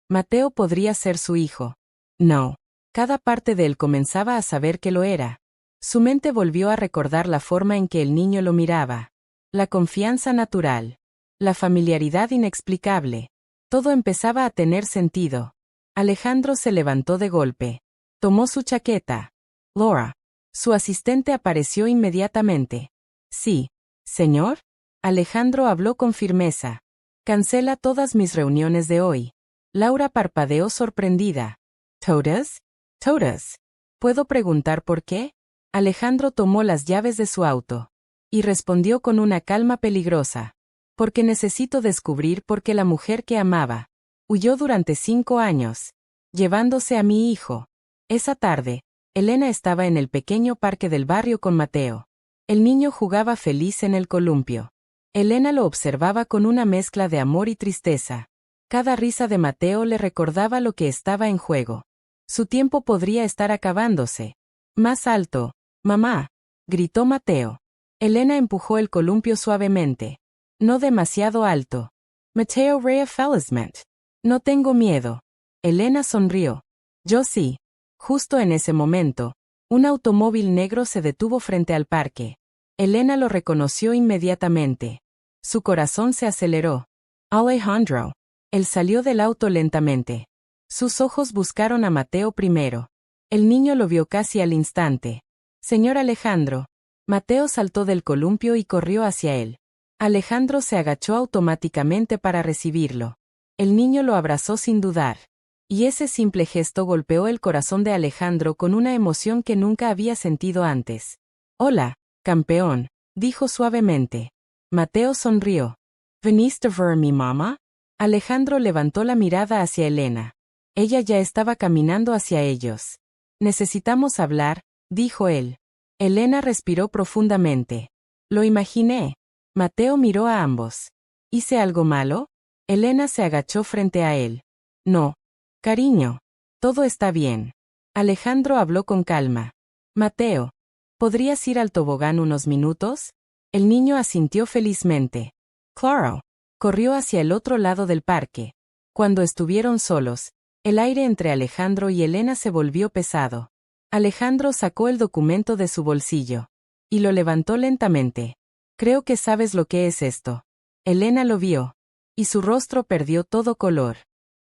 Mateo podría ser su hijo. No. Cada parte de él comenzaba a saber que lo era. Su mente volvió a recordar la forma en que el niño lo miraba. La confianza natural. La familiaridad inexplicable. Todo empezaba a tener sentido. Alejandro se levantó de golpe. Tomó su chaqueta. Laura. Su asistente apareció inmediatamente. Sí. ¿Señor? Alejandro habló con firmeza. Cancela todas mis reuniones de hoy. Laura parpadeó sorprendida. ¿Todas? ¿Todas? ¿Puedo preguntar por qué? Alejandro tomó las llaves de su auto. Y respondió con una calma peligrosa. Porque necesito descubrir por qué la mujer que amaba huyó durante 5 años, llevándose a mi hijo. Esa tarde, Elena estaba en el pequeño parque del barrio con Mateo. El niño jugaba feliz en el columpio. Elena lo observaba con una mezcla de amor y tristeza. Cada risa de Mateo le recordaba lo que estaba en juego. Su tiempo podría estar acabándose. Más alto, mamá, gritó Mateo. Elena empujó el columpio suavemente. No demasiado alto. Mateo reinforcement. No tengo miedo. Elena sonrió. Yo sí. Justo en ese momento, un automóvil negro se detuvo frente al parque. Elena lo reconoció inmediatamente. Su corazón se aceleró. Alejandro. Él salió del auto lentamente. Sus ojos buscaron a Mateo primero. El niño lo vio casi al instante. Señor Alejandro. Mateo saltó del columpio y corrió hacia él. Alejandro se agachó automáticamente para recibirlo. El niño lo abrazó sin dudar. Y ese simple gesto golpeó el corazón de Alejandro con una emoción que nunca había sentido antes. Hola, campeón, dijo suavemente. Mateo sonrió. ¿Veniste a ver mi mamá? Alejandro levantó la mirada hacia Elena. Ella ya estaba caminando hacia ellos. Necesitamos hablar, dijo él. Elena respiró profundamente. Lo imaginé. Mateo miró a ambos. ¿Hice algo malo? Elena se agachó frente a él. No. Cariño. Todo está bien. Alejandro habló con calma. Mateo. ¿Podrías ir al tobogán unos minutos? El niño asintió felizmente. Claro. Corrió hacia el otro lado del parque. Cuando estuvieron solos, el aire entre Alejandro y Elena se volvió pesado. Alejandro sacó el documento de su bolsillo. Y lo levantó lentamente. Creo que sabes lo que es esto. Elena lo vio. Y su rostro perdió todo color.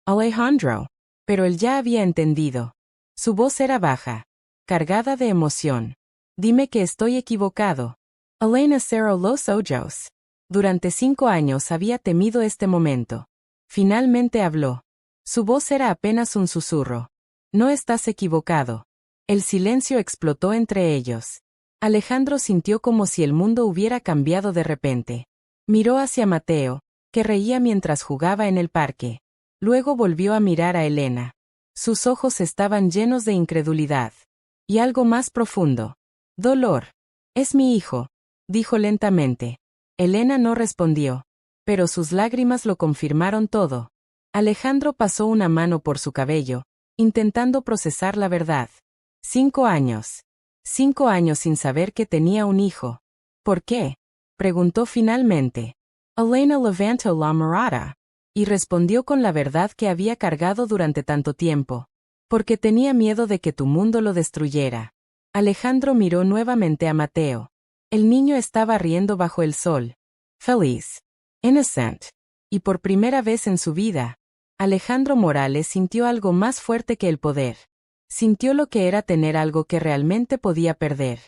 Alejandro. Pero él ya había entendido. Su voz era baja, cargada de emoción. Dime que estoy equivocado. Elena cerró los ojos. Durante 5 años había temido este momento. Finalmente habló. Su voz era apenas un susurro. No estás equivocado. El silencio explotó entre ellos. Alejandro sintió como si el mundo hubiera cambiado de repente. Miró hacia Mateo, que reía mientras jugaba en el parque. Luego volvió a mirar a Elena. Sus ojos estaban llenos de incredulidad. Y algo más profundo. Dolor. Es mi hijo, dijo lentamente. Elena no respondió. Pero sus lágrimas lo confirmaron todo. Alejandro pasó una mano por su cabello, intentando procesar la verdad. 5 años. 5 años sin saber que tenía un hijo. ¿Por qué? Preguntó finalmente. Elena levantó la mirada. Y respondió con la verdad que había cargado durante tanto tiempo. Porque tenía miedo de que tu mundo lo destruyera. Alejandro miró nuevamente a Mateo. El niño estaba riendo bajo el sol. Feliz. Innocent. Y por primera vez en su vida, Alejandro Morales sintió algo más fuerte que el poder. Sintió lo que era tener algo que realmente podía perder.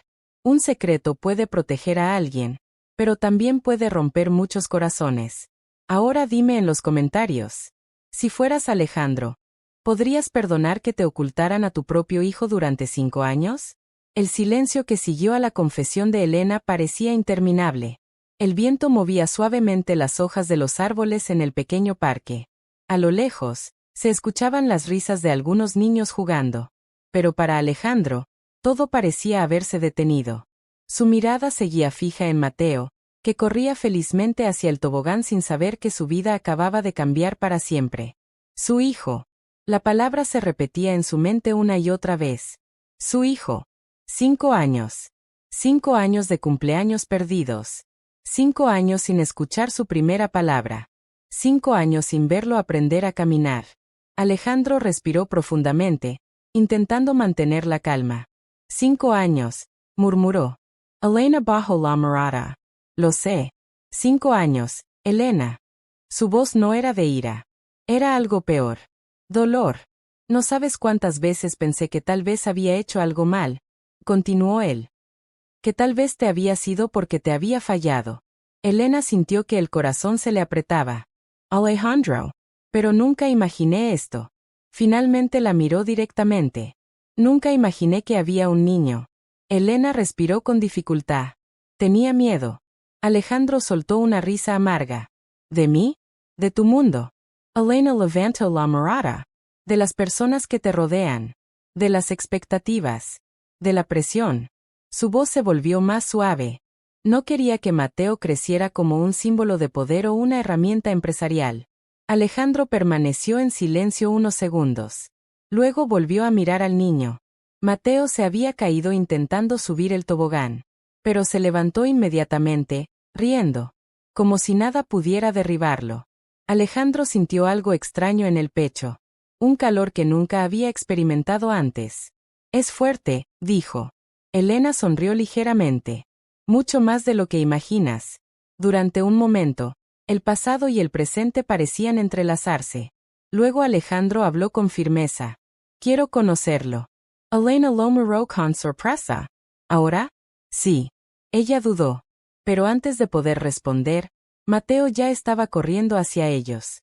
Un secreto puede proteger a alguien, pero también puede romper muchos corazones. Ahora dime en los comentarios. Si fueras Alejandro, ¿podrías perdonar que te ocultaran a tu propio hijo durante 5 años? El silencio que siguió a la confesión de Elena parecía interminable. El viento movía suavemente las hojas de los árboles en el pequeño parque. A lo lejos, se escuchaban las risas de algunos niños jugando. Pero para Alejandro, todo parecía haberse detenido. Su mirada seguía fija en Mateo, que corría felizmente hacia el tobogán sin saber que su vida acababa de cambiar para siempre. Su hijo. La palabra se repetía en su mente una y otra vez. Su hijo. 5 años. 5 años de cumpleaños perdidos. 5 años sin escuchar su primera palabra. 5 años sin verlo aprender a caminar. Alejandro respiró profundamente, intentando mantener la calma. 5 años, murmuró. Elena bajó la mirada. Lo sé. 5 años, Elena. Su voz no era de ira. Era algo peor. Dolor. No sabes cuántas veces pensé que tal vez había hecho algo mal, continuó él. Que tal vez te había sido porque te había fallado. Elena sintió que el corazón se le apretaba. Alejandro. Pero nunca imaginé esto. Finalmente la miró directamente. Nunca imaginé que había un niño. Elena respiró con dificultad. Tenía miedo. Alejandro soltó una risa amarga. ¿De mí? ¿De tu mundo? Elena levantó la mirada. De las personas que te rodean. De las expectativas. De la presión. Su voz se volvió más suave. No quería que Mateo creciera como un símbolo de poder o una herramienta empresarial. Alejandro permaneció en silencio unos segundos. Luego volvió a mirar al niño. Mateo se había caído intentando subir el tobogán. Pero se levantó inmediatamente, riendo. Como si nada pudiera derribarlo. Alejandro sintió algo extraño en el pecho. Un calor que nunca había experimentado antes. Es fuerte, dijo. Elena sonrió ligeramente. Mucho más de lo que imaginas. Durante un momento, el pasado y el presente parecían entrelazarse. Luego Alejandro habló con firmeza. Quiero conocerlo. Elena lo miró con sorpresa. ¿Ahora? Sí. Ella dudó. Pero antes de poder responder, Mateo ya estaba corriendo hacia ellos.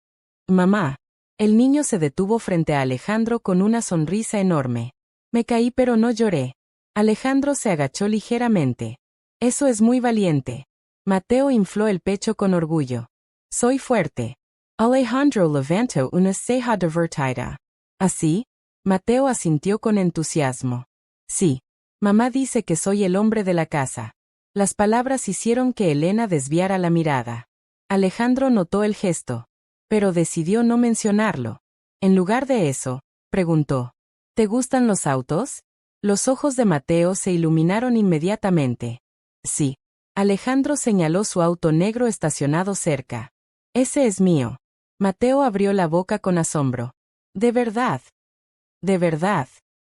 Mamá. El niño se detuvo frente a Alejandro con una sonrisa enorme. Me caí pero no lloré. Alejandro se agachó ligeramente. Eso es muy valiente. Mateo infló el pecho con orgullo. Soy fuerte. Alejandro levantó una ceja divertida. ¿Así? Mateo asintió con entusiasmo. Sí. Mamá dice que soy el hombre de la casa. Las palabras hicieron que Elena desviara la mirada. Alejandro notó el gesto, pero decidió no mencionarlo. En lugar de eso, preguntó. ¿Te gustan los autos? Los ojos de Mateo se iluminaron inmediatamente. Sí. Alejandro señaló su auto negro estacionado cerca. Ese es mío. Mateo abrió la boca con asombro. ¿De verdad? ¿De verdad?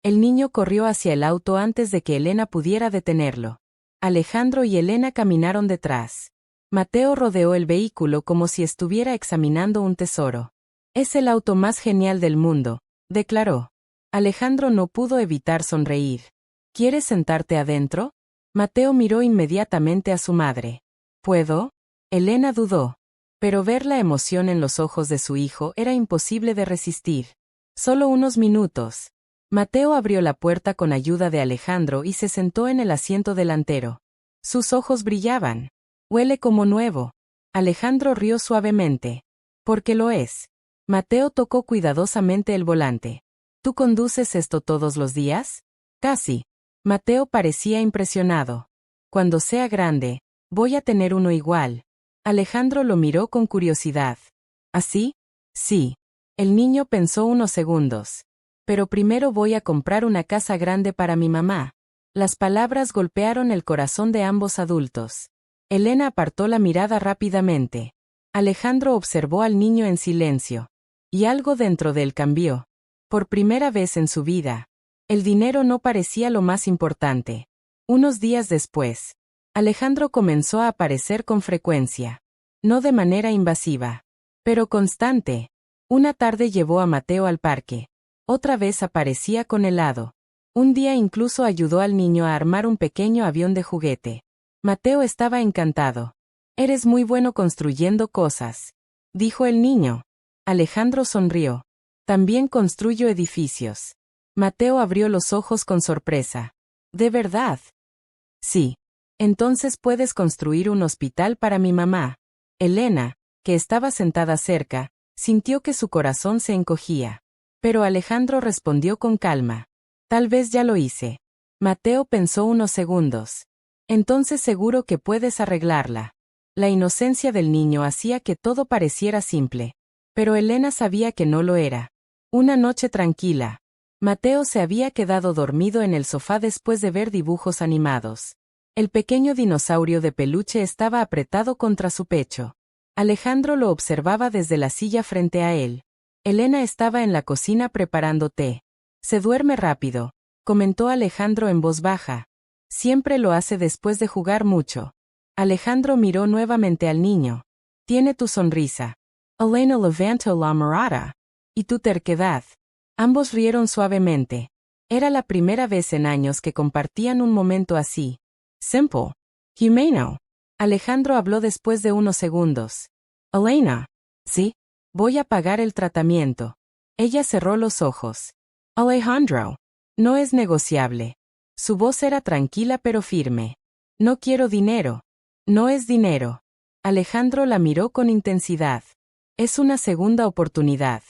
El niño corrió hacia el auto antes de que Elena pudiera detenerlo. Alejandro y Elena caminaron detrás. Mateo rodeó el vehículo como si estuviera examinando un tesoro. Es el auto más genial del mundo, declaró. Alejandro no pudo evitar sonreír. ¿Quieres sentarte adentro? Mateo miró inmediatamente a su madre. ¿Puedo? Elena dudó. Pero ver la emoción en los ojos de su hijo era imposible de resistir. Solo unos minutos. Mateo abrió la puerta con ayuda de Alejandro y se sentó en el asiento delantero. Sus ojos brillaban. Huele como nuevo. Alejandro rió suavemente. Porque lo es. Mateo tocó cuidadosamente el volante. ¿Tú conduces esto todos los días? Casi. Mateo parecía impresionado. Cuando sea grande, voy a tener uno igual. Alejandro lo miró con curiosidad. ¿Así? Sí. El niño pensó unos segundos. Pero primero voy a comprar una casa grande para mi mamá. Las palabras golpearon el corazón de ambos adultos. Elena apartó la mirada rápidamente. Alejandro observó al niño en silencio. Y algo dentro de él cambió. Por primera vez en su vida. El dinero no parecía lo más importante. Unos días después, Alejandro comenzó a aparecer con frecuencia. No de manera invasiva, pero constante. Una tarde llevó a Mateo al parque. Otra vez aparecía con helado. Un día incluso ayudó al niño a armar un pequeño avión de juguete. Mateo estaba encantado. Eres muy bueno construyendo cosas, dijo el niño. Alejandro sonrió. También construyo edificios. Mateo abrió los ojos con sorpresa. ¿De verdad? Sí. Entonces puedes construir un hospital para mi mamá. Elena, que estaba sentada cerca, sintió que su corazón se encogía. Pero Alejandro respondió con calma. Tal vez ya lo hice. Mateo pensó unos segundos. Entonces seguro que puedes arreglarla. La inocencia del niño hacía que todo pareciera simple. Pero Elena sabía que no lo era. Una noche tranquila. Mateo se había quedado dormido en el sofá después de ver dibujos animados. El pequeño dinosaurio de peluche estaba apretado contra su pecho. Alejandro lo observaba desde la silla frente a él. Elena estaba en la cocina preparando té. Se duerme rápido, comentó Alejandro en voz baja. Siempre lo hace después de jugar mucho. Alejandro miró nuevamente al niño. Tiene tu sonrisa. Elena levantó la mirada. Y tu terquedad. Ambos rieron suavemente. Era la primera vez en años que compartían un momento así. Simple. Humano. Alejandro habló después de unos segundos. Elena. ¿Sí? Voy a pagar el tratamiento. Ella cerró los ojos. Alejandro. No es negociable. Su voz era tranquila pero firme. No quiero dinero. No es dinero. Alejandro la miró con intensidad. Es una segunda oportunidad.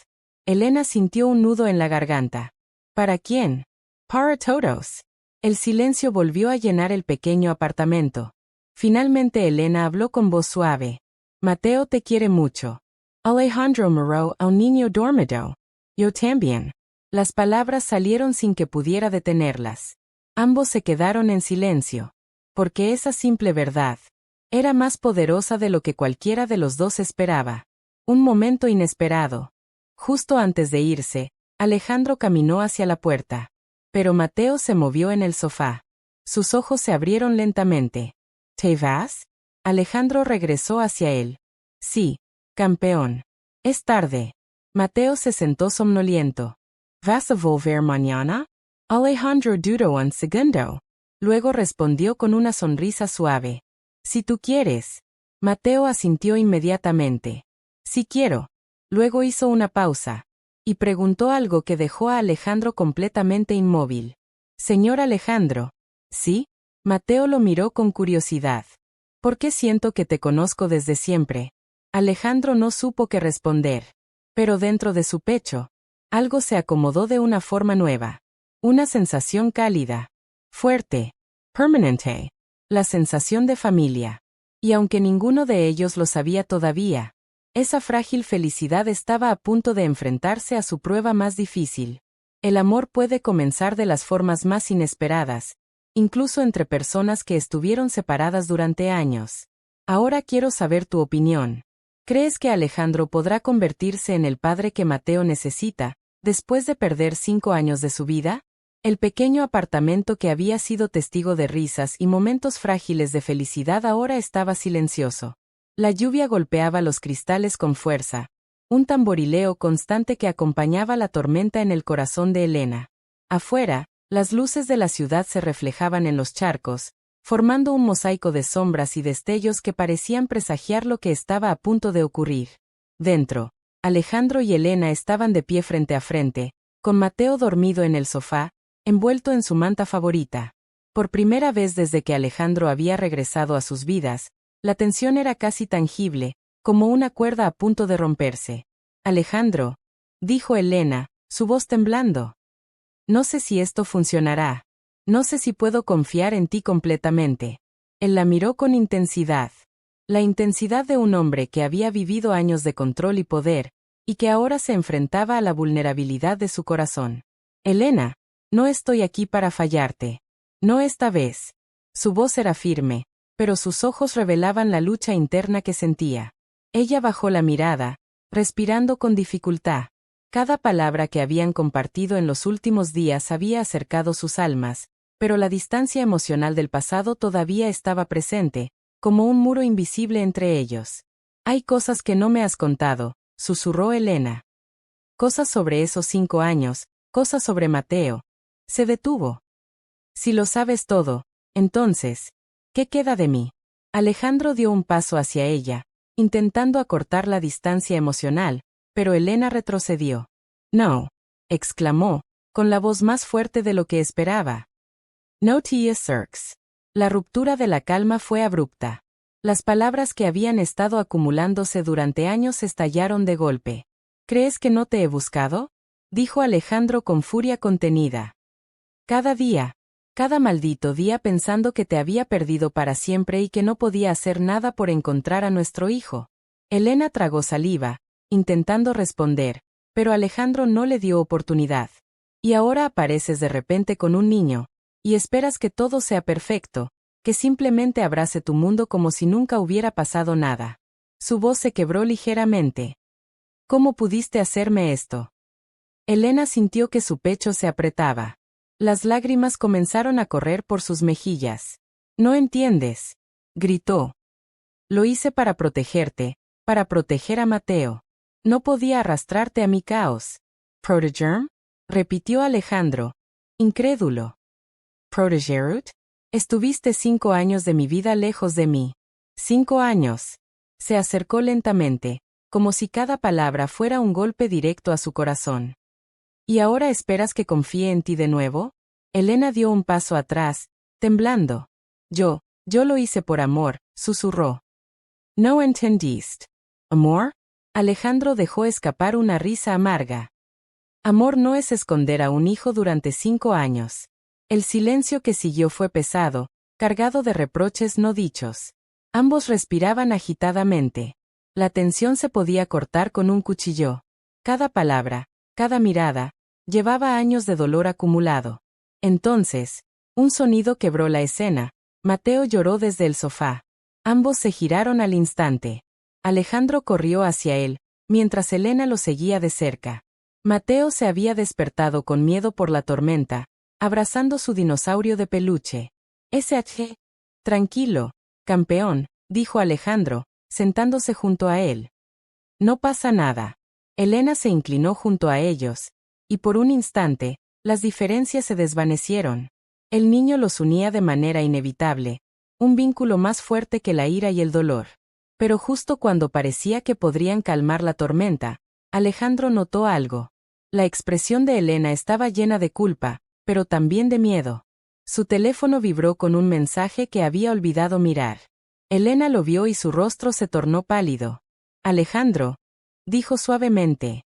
Elena sintió un nudo en la garganta. ¿Para quién? Para todos. El silencio volvió a llenar el pequeño apartamento. Finalmente Elena habló con voz suave. Mateo te quiere mucho. Alejandro miró a un niño dormido. Yo también. Las palabras salieron sin que pudiera detenerlas. Ambos se quedaron en silencio. Porque esa simple verdad era más poderosa de lo que cualquiera de los dos esperaba. Un momento inesperado. Justo antes de irse, Alejandro caminó hacia la puerta. Pero Mateo se movió en el sofá. Sus ojos se abrieron lentamente. ¿Te vas? Alejandro regresó hacia él. Sí, campeón. Es tarde. Mateo se sentó somnoliento. ¿Vas a volver mañana? Alejandro dudó un segundo. Luego respondió con una sonrisa suave. Si tú quieres. Mateo asintió inmediatamente. Sí quiero. Luego hizo una pausa. Y preguntó algo que dejó a Alejandro completamente inmóvil. Señor Alejandro. ¿Sí? Mateo lo miró con curiosidad. ¿Por qué siento que te conozco desde siempre? Alejandro no supo qué responder. Pero dentro de su pecho, algo se acomodó de una forma nueva. Una sensación cálida. Fuerte. Permanente. La sensación de familia. Y aunque ninguno de ellos lo sabía todavía, esa frágil felicidad estaba a punto de enfrentarse a su prueba más difícil. El amor puede comenzar de las formas más inesperadas, incluso entre personas que estuvieron separadas durante años. Ahora quiero saber tu opinión. ¿Crees que Alejandro podrá convertirse en el padre que Mateo necesita, después de perder 5 años de su vida? El pequeño apartamento que había sido testigo de risas y momentos frágiles de felicidad ahora estaba silencioso. La lluvia golpeaba los cristales con fuerza, un tamborileo constante que acompañaba la tormenta en el corazón de Elena. Afuera, las luces de la ciudad se reflejaban en los charcos, formando un mosaico de sombras y destellos que parecían presagiar lo que estaba a punto de ocurrir. Dentro, Alejandro y Elena estaban de pie frente a frente, con Mateo dormido en el sofá, envuelto en su manta favorita. Por primera vez desde que Alejandro había regresado a sus vidas, la tensión era casi tangible, como una cuerda a punto de romperse. Alejandro, dijo Elena, su voz temblando. No sé si esto funcionará. No sé si puedo confiar en ti completamente. Él la miró con intensidad. La intensidad de un hombre que había vivido años de control y poder, y que ahora se enfrentaba a la vulnerabilidad de su corazón. Elena, no estoy aquí para fallarte. No esta vez. Su voz era firme, pero sus ojos revelaban la lucha interna que sentía. Ella bajó la mirada, respirando con dificultad. Cada palabra que habían compartido en los últimos días había acercado sus almas, pero la distancia emocional del pasado todavía estaba presente, como un muro invisible entre ellos. Hay cosas que no me has contado, susurró Elena. Cosas sobre esos 5 años, cosas sobre Mateo. Se detuvo. Si lo sabes todo, entonces, ¿qué queda de mí? Alejandro dio un paso hacia ella, intentando acortar la distancia emocional, pero Elena retrocedió. No, exclamó, con la voz más fuerte de lo que esperaba. No te acerques. La ruptura de la calma fue abrupta. Las palabras que habían estado acumulándose durante años estallaron de golpe. ¿Crees que no te he buscado? Dijo Alejandro con furia contenida. Cada día, cada maldito día pensando que te había perdido para siempre y que no podía hacer nada por encontrar a nuestro hijo. Elena tragó saliva, intentando responder, pero Alejandro no le dio oportunidad. Y ahora apareces de repente con un niño, y esperas que todo sea perfecto, que simplemente abrace tu mundo como si nunca hubiera pasado nada. Su voz se quebró ligeramente. ¿Cómo pudiste hacerme esto? Elena sintió que su pecho se apretaba. Las lágrimas comenzaron a correr por sus mejillas. No entiendes, gritó. Lo hice para protegerte, para proteger a Mateo. No podía arrastrarte a mi caos. ¿Protegerme? Repitió Alejandro, incrédulo. ¿Protegerut? Estuviste 5 años de mi vida lejos de mí. 5 años. Se acercó lentamente, como si cada palabra fuera un golpe directo a su corazón. ¿Y ahora esperas que confíe en ti de nuevo? Elena dio un paso atrás, temblando. Yo lo hice por amor, susurró. ¿No entendiste? ¿Amor? Alejandro dejó escapar una risa amarga. Amor no es esconder a un hijo durante 5 años. El silencio que siguió fue pesado, cargado de reproches no dichos. Ambos respiraban agitadamente. La tensión se podía cortar con un cuchillo. Cada palabra, cada mirada, llevaba años de dolor acumulado. Entonces, un sonido quebró la escena. Mateo lloró desde el sofá. Ambos se giraron al instante. Alejandro corrió hacia él, mientras Elena lo seguía de cerca. Mateo se había despertado con miedo por la tormenta, abrazando su dinosaurio de peluche. «SH. Tranquilo, campeón», dijo Alejandro, sentándose junto a él. «No pasa nada». Elena se inclinó junto a ellos, y por un instante, las diferencias se desvanecieron. El niño los unía de manera inevitable, un vínculo más fuerte que la ira y el dolor. Pero justo cuando parecía que podrían calmar la tormenta, Alejandro notó algo. La expresión de Elena estaba llena de culpa, pero también de miedo. Su teléfono vibró con un mensaje que había olvidado mirar. Elena lo vio y su rostro se tornó pálido. «Alejandro», dijo suavemente.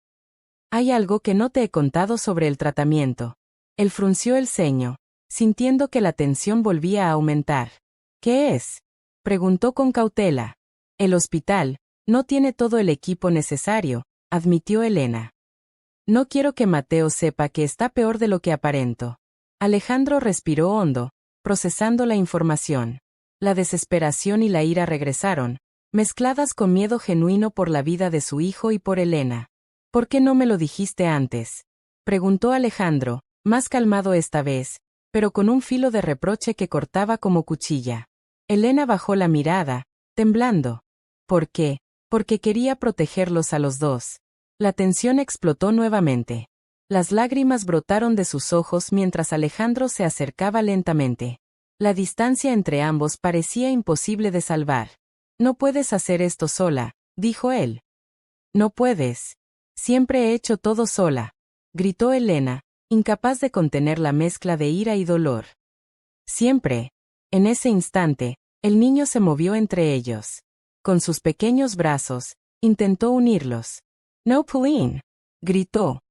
«Hay algo que no te he contado sobre el tratamiento». Él frunció el ceño, sintiendo que la tensión volvía a aumentar. «¿Qué es?», preguntó con cautela. «El hospital no tiene todo el equipo necesario», admitió Elena. «No quiero que Mateo sepa que está peor de lo que aparento». Alejandro respiró hondo, procesando la información. La desesperación y la ira regresaron, mezcladas con miedo genuino por la vida de su hijo y por Elena. «¿Por qué no me lo dijiste antes?», preguntó Alejandro, más calmado esta vez, pero con un filo de reproche que cortaba como cuchilla. Elena bajó la mirada, temblando. «¿Por qué?». «Porque quería protegerlos a los dos». La tensión explotó nuevamente. Las lágrimas brotaron de sus ojos mientras Alejandro se acercaba lentamente. La distancia entre ambos parecía imposible de salvar. «No puedes hacer esto sola», dijo él. «No puedes. Siempre he hecho todo sola», gritó Elena, incapaz de contener la mezcla de ira y dolor. «Siempre». En ese instante, el niño se movió entre ellos. Con sus pequeños brazos, intentó unirlos. «No, Pauline», gritó.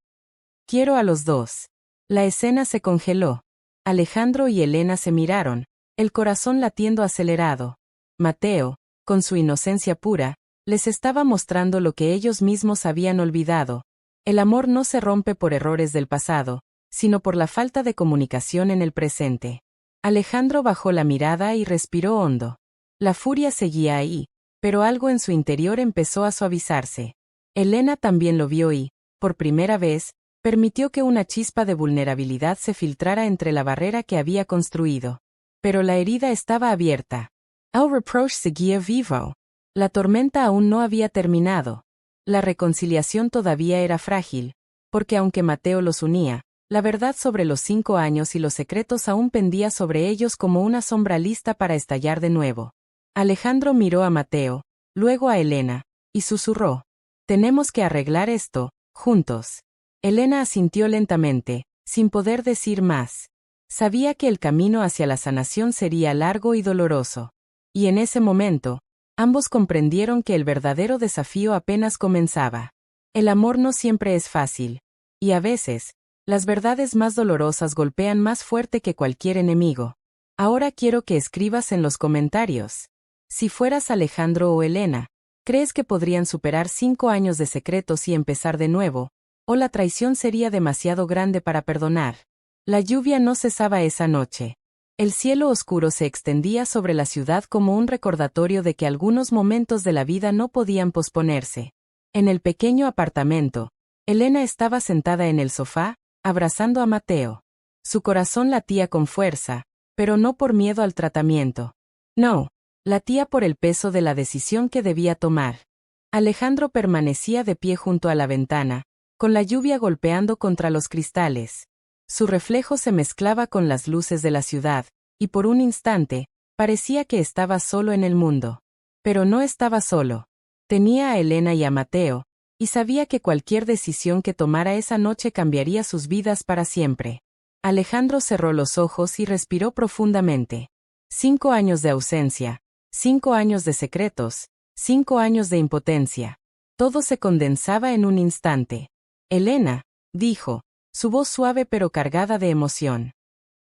«Quiero a los dos». La escena se congeló. Alejandro y Elena se miraron, el corazón latiendo acelerado. Mateo, con su inocencia pura, les estaba mostrando lo que ellos mismos habían olvidado. El amor no se rompe por errores del pasado, sino por la falta de comunicación en el presente. Alejandro bajó la mirada y respiró hondo. La furia seguía ahí, pero algo en su interior empezó a suavizarse. Elena también lo vio y, por primera vez, permitió que una chispa de vulnerabilidad se filtrara entre la barrera que había construido. Pero la herida estaba abierta. El reproche seguía vivo. La tormenta aún no había terminado. La reconciliación todavía era frágil, porque aunque Mateo los unía, la verdad sobre los 5 años y los secretos aún pendía sobre ellos como una sombra lista para estallar de nuevo. Alejandro miró a Mateo, luego a Elena, y susurró. «Tenemos que arreglar esto, juntos». Elena asintió lentamente, sin poder decir más. Sabía que el camino hacia la sanación sería largo y doloroso. Y en ese momento, ambos comprendieron que el verdadero desafío apenas comenzaba. El amor no siempre es fácil. Y a veces, las verdades más dolorosas golpean más fuerte que cualquier enemigo. Ahora quiero que escribas en los comentarios. Si fueras Alejandro o Elena, ¿crees que podrían superar 5 años de secretos y empezar de nuevo? ¿O la traición sería demasiado grande para perdonar? La lluvia no cesaba esa noche. El cielo oscuro se extendía sobre la ciudad como un recordatorio de que algunos momentos de la vida no podían posponerse. En el pequeño apartamento, Elena estaba sentada en el sofá, abrazando a Mateo. Su corazón latía con fuerza, pero no por miedo al tratamiento. No, latía por el peso de la decisión que debía tomar. Alejandro permanecía de pie junto a la ventana, con la lluvia golpeando contra los cristales. Su reflejo se mezclaba con las luces de la ciudad, y por un instante, parecía que estaba solo en el mundo. Pero no estaba solo. Tenía a Elena y a Mateo, y sabía que cualquier decisión que tomara esa noche cambiaría sus vidas para siempre. Alejandro cerró los ojos y respiró profundamente. 5 años de ausencia, 5 años de secretos, 5 años de impotencia. Todo se condensaba en un instante. Elena, dijo, su voz suave pero cargada de emoción.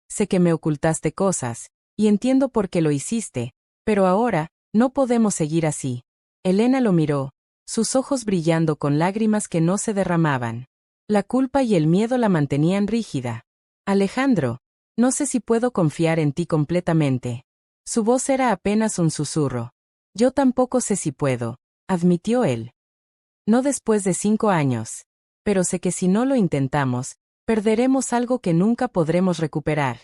Sé que me ocultaste cosas, y entiendo por qué lo hiciste, pero ahora, no podemos seguir así. Elena lo miró, sus ojos brillando con lágrimas que no se derramaban. La culpa y el miedo la mantenían rígida. Alejandro, no sé si puedo confiar en ti completamente. Su voz era apenas un susurro. Yo tampoco sé si puedo, admitió él. No después de 5 años. Pero sé que si no lo intentamos, perderemos algo que nunca podremos recuperar.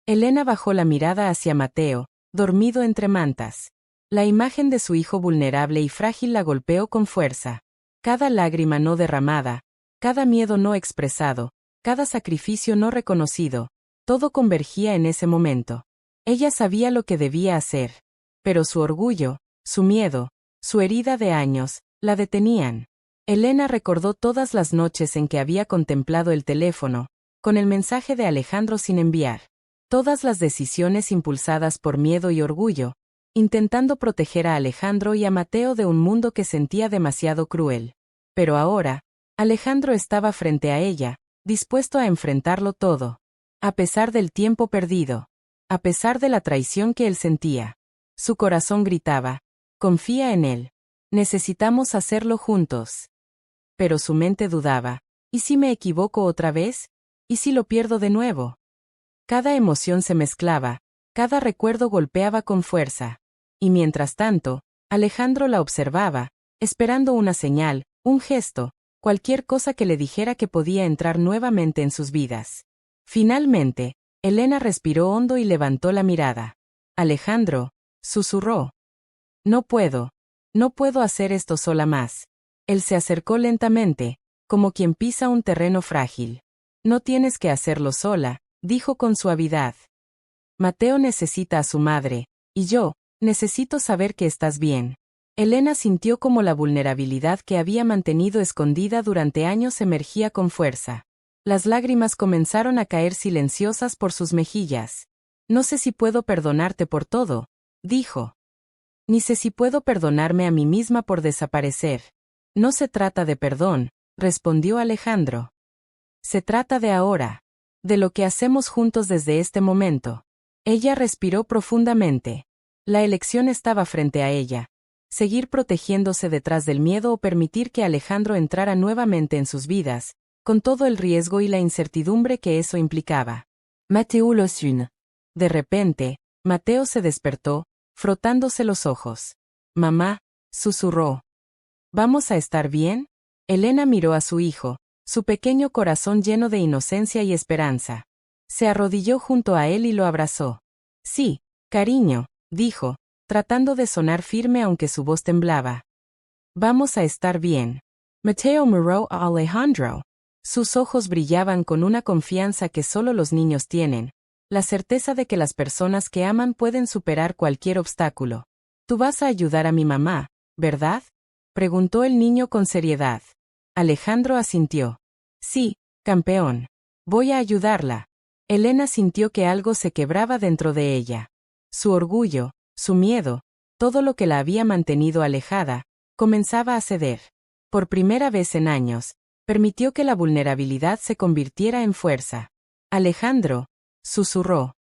Elena bajó la mirada hacia Mateo, dormido entre mantas. La imagen de su hijo vulnerable y frágil la golpeó con fuerza. Cada lágrima no derramada, cada miedo no expresado, cada sacrificio no reconocido, todo convergía en ese momento. Ella sabía lo que debía hacer, pero su orgullo, su miedo, su herida de años, la detenían. Elena recordó todas las noches en que había contemplado el teléfono, con el mensaje de Alejandro sin enviar. Todas las decisiones impulsadas por miedo y orgullo, intentando proteger a Alejandro y a Mateo de un mundo que sentía demasiado cruel. Pero ahora, Alejandro estaba frente a ella, dispuesto a enfrentarlo todo. A pesar del tiempo perdido. A pesar de la traición que él sentía. Su corazón gritaba, confía en él. Necesitamos hacerlo juntos. Pero su mente dudaba, ¿y si me equivoco otra vez? ¿Y si lo pierdo de nuevo? Cada emoción se mezclaba, cada recuerdo golpeaba con fuerza. Y mientras tanto, Alejandro la observaba, esperando una señal, un gesto, cualquier cosa que le dijera que podía entrar nuevamente en sus vidas. Finalmente, Elena respiró hondo y levantó la mirada. Alejandro, susurró. No puedo hacer esto sola más. Él se acercó lentamente, como quien pisa un terreno frágil. No tienes que hacerlo sola, dijo con suavidad. Mateo necesita a su madre, y yo, necesito saber que estás bien. Elena sintió como la vulnerabilidad que había mantenido escondida durante años emergía con fuerza. Las lágrimas comenzaron a caer silenciosas por sus mejillas. No sé si puedo perdonarte por todo, dijo. Ni sé si puedo perdonarme a mí misma por desaparecer. No se trata de perdón, respondió Alejandro. Se trata de ahora. De lo que hacemos juntos desde este momento. Ella respiró profundamente. La elección estaba frente a ella. Seguir protegiéndose detrás del miedo o permitir que Alejandro entrara nuevamente en sus vidas, con todo el riesgo y la incertidumbre que eso implicaba. Mateo Losun. De repente, Mateo se despertó, frotándose los ojos. Mamá, susurró. ¿Vamos a estar bien? Elena miró a su hijo, su pequeño corazón lleno de inocencia y esperanza. Se arrodilló junto a él y lo abrazó. Sí, cariño, dijo, tratando de sonar firme aunque su voz temblaba. Vamos a estar bien. Mateo miró a Alejandro. Sus ojos brillaban con una confianza que solo los niños tienen, la certeza de que las personas que aman pueden superar cualquier obstáculo. Tú vas a ayudar a mi mamá, ¿verdad? Preguntó el niño con seriedad. Alejandro asintió. Sí, campeón. Voy a ayudarla. Elena sintió que algo se quebraba dentro de ella. Su orgullo, su miedo, todo lo que la había mantenido alejada, comenzaba a ceder. Por primera vez en años, permitió que la vulnerabilidad se convirtiera en fuerza. Alejandro, susurró.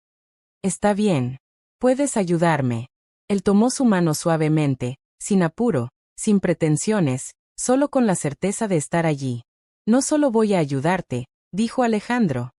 Está bien. Puedes ayudarme. Él tomó su mano suavemente, sin apuro, sin pretensiones, solo con la certeza de estar allí. No solo voy a ayudarte, dijo Alejandro.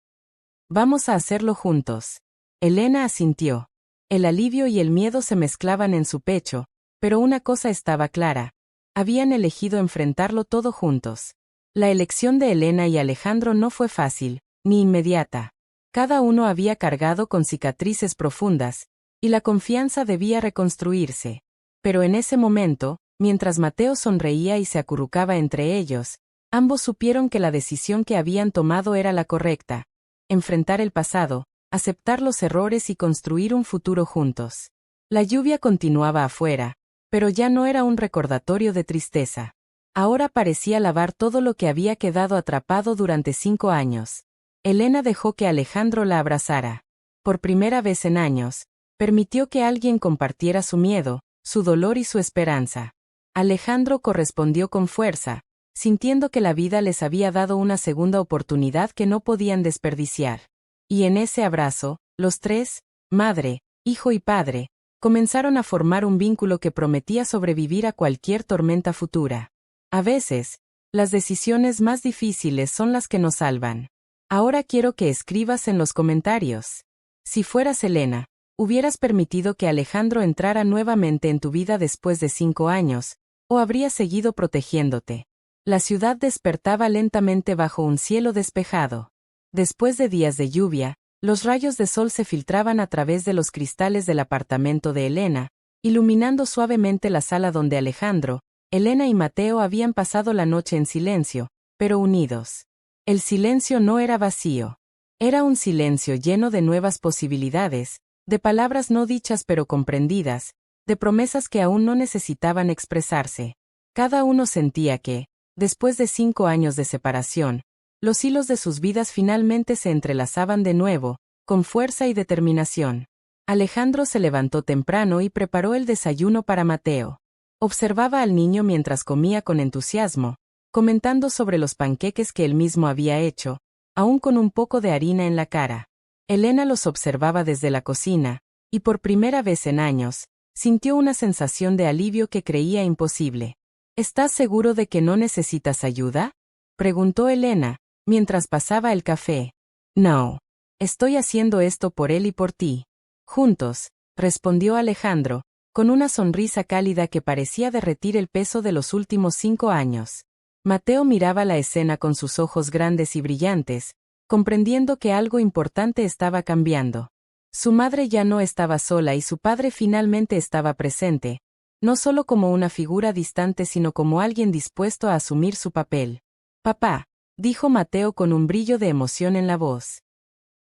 Vamos a hacerlo juntos. Elena asintió. El alivio y el miedo se mezclaban en su pecho, pero una cosa estaba clara. Habían elegido enfrentarlo todo juntos. La elección de Elena y Alejandro no fue fácil, ni inmediata. Cada uno había cargado con cicatrices profundas, y la confianza debía reconstruirse. Pero en ese momento, mientras Mateo sonreía y se acurrucaba entre ellos, ambos supieron que la decisión que habían tomado era la correcta. Enfrentar el pasado, aceptar los errores y construir un futuro juntos. La lluvia continuaba afuera, pero ya no era un recordatorio de tristeza. Ahora parecía lavar todo lo que había quedado atrapado durante 5 años. Elena dejó que Alejandro la abrazara. Por primera vez en años, permitió que alguien compartiera su miedo, su dolor y su esperanza. Alejandro correspondió con fuerza, sintiendo que la vida les había dado una segunda oportunidad que no podían desperdiciar. Y en ese abrazo, los tres, madre, hijo y padre, comenzaron a formar un vínculo que prometía sobrevivir a cualquier tormenta futura. A veces, las decisiones más difíciles son las que nos salvan. Ahora quiero que escribas en los comentarios. Si fueras Elena, ¿hubieras permitido que Alejandro entrara nuevamente en tu vida después de 5 años, o habrías seguido protegiéndote? La ciudad despertaba lentamente bajo un cielo despejado. Después de días de lluvia, los rayos de sol se filtraban a través de los cristales del apartamento de Elena, iluminando suavemente la sala donde Alejandro, Elena y Mateo habían pasado la noche en silencio, pero unidos. El silencio no era vacío. Era un silencio lleno de nuevas posibilidades, de palabras no dichas pero comprendidas, de promesas que aún no necesitaban expresarse. Cada uno sentía que, después de 5 años de separación, los hilos de sus vidas finalmente se entrelazaban de nuevo, con fuerza y determinación. Alejandro se levantó temprano y preparó el desayuno para Mateo. Observaba al niño mientras comía con entusiasmo, comentando sobre los panqueques que él mismo había hecho, aún con un poco de harina en la cara. Elena los observaba desde la cocina, y por primera vez en años, sintió una sensación de alivio que creía imposible. ¿Estás seguro de que no necesitas ayuda?, preguntó Elena, mientras pasaba el café. No. Estoy haciendo esto por él y por ti. Juntos, respondió Alejandro, con una sonrisa cálida que parecía derretir el peso de los últimos 5 años. Mateo miraba la escena con sus ojos grandes y brillantes, comprendiendo que algo importante estaba cambiando. Su madre ya no estaba sola y su padre finalmente estaba presente, no solo como una figura distante sino como alguien dispuesto a asumir su papel. Papá, dijo Mateo con un brillo de emoción en la voz.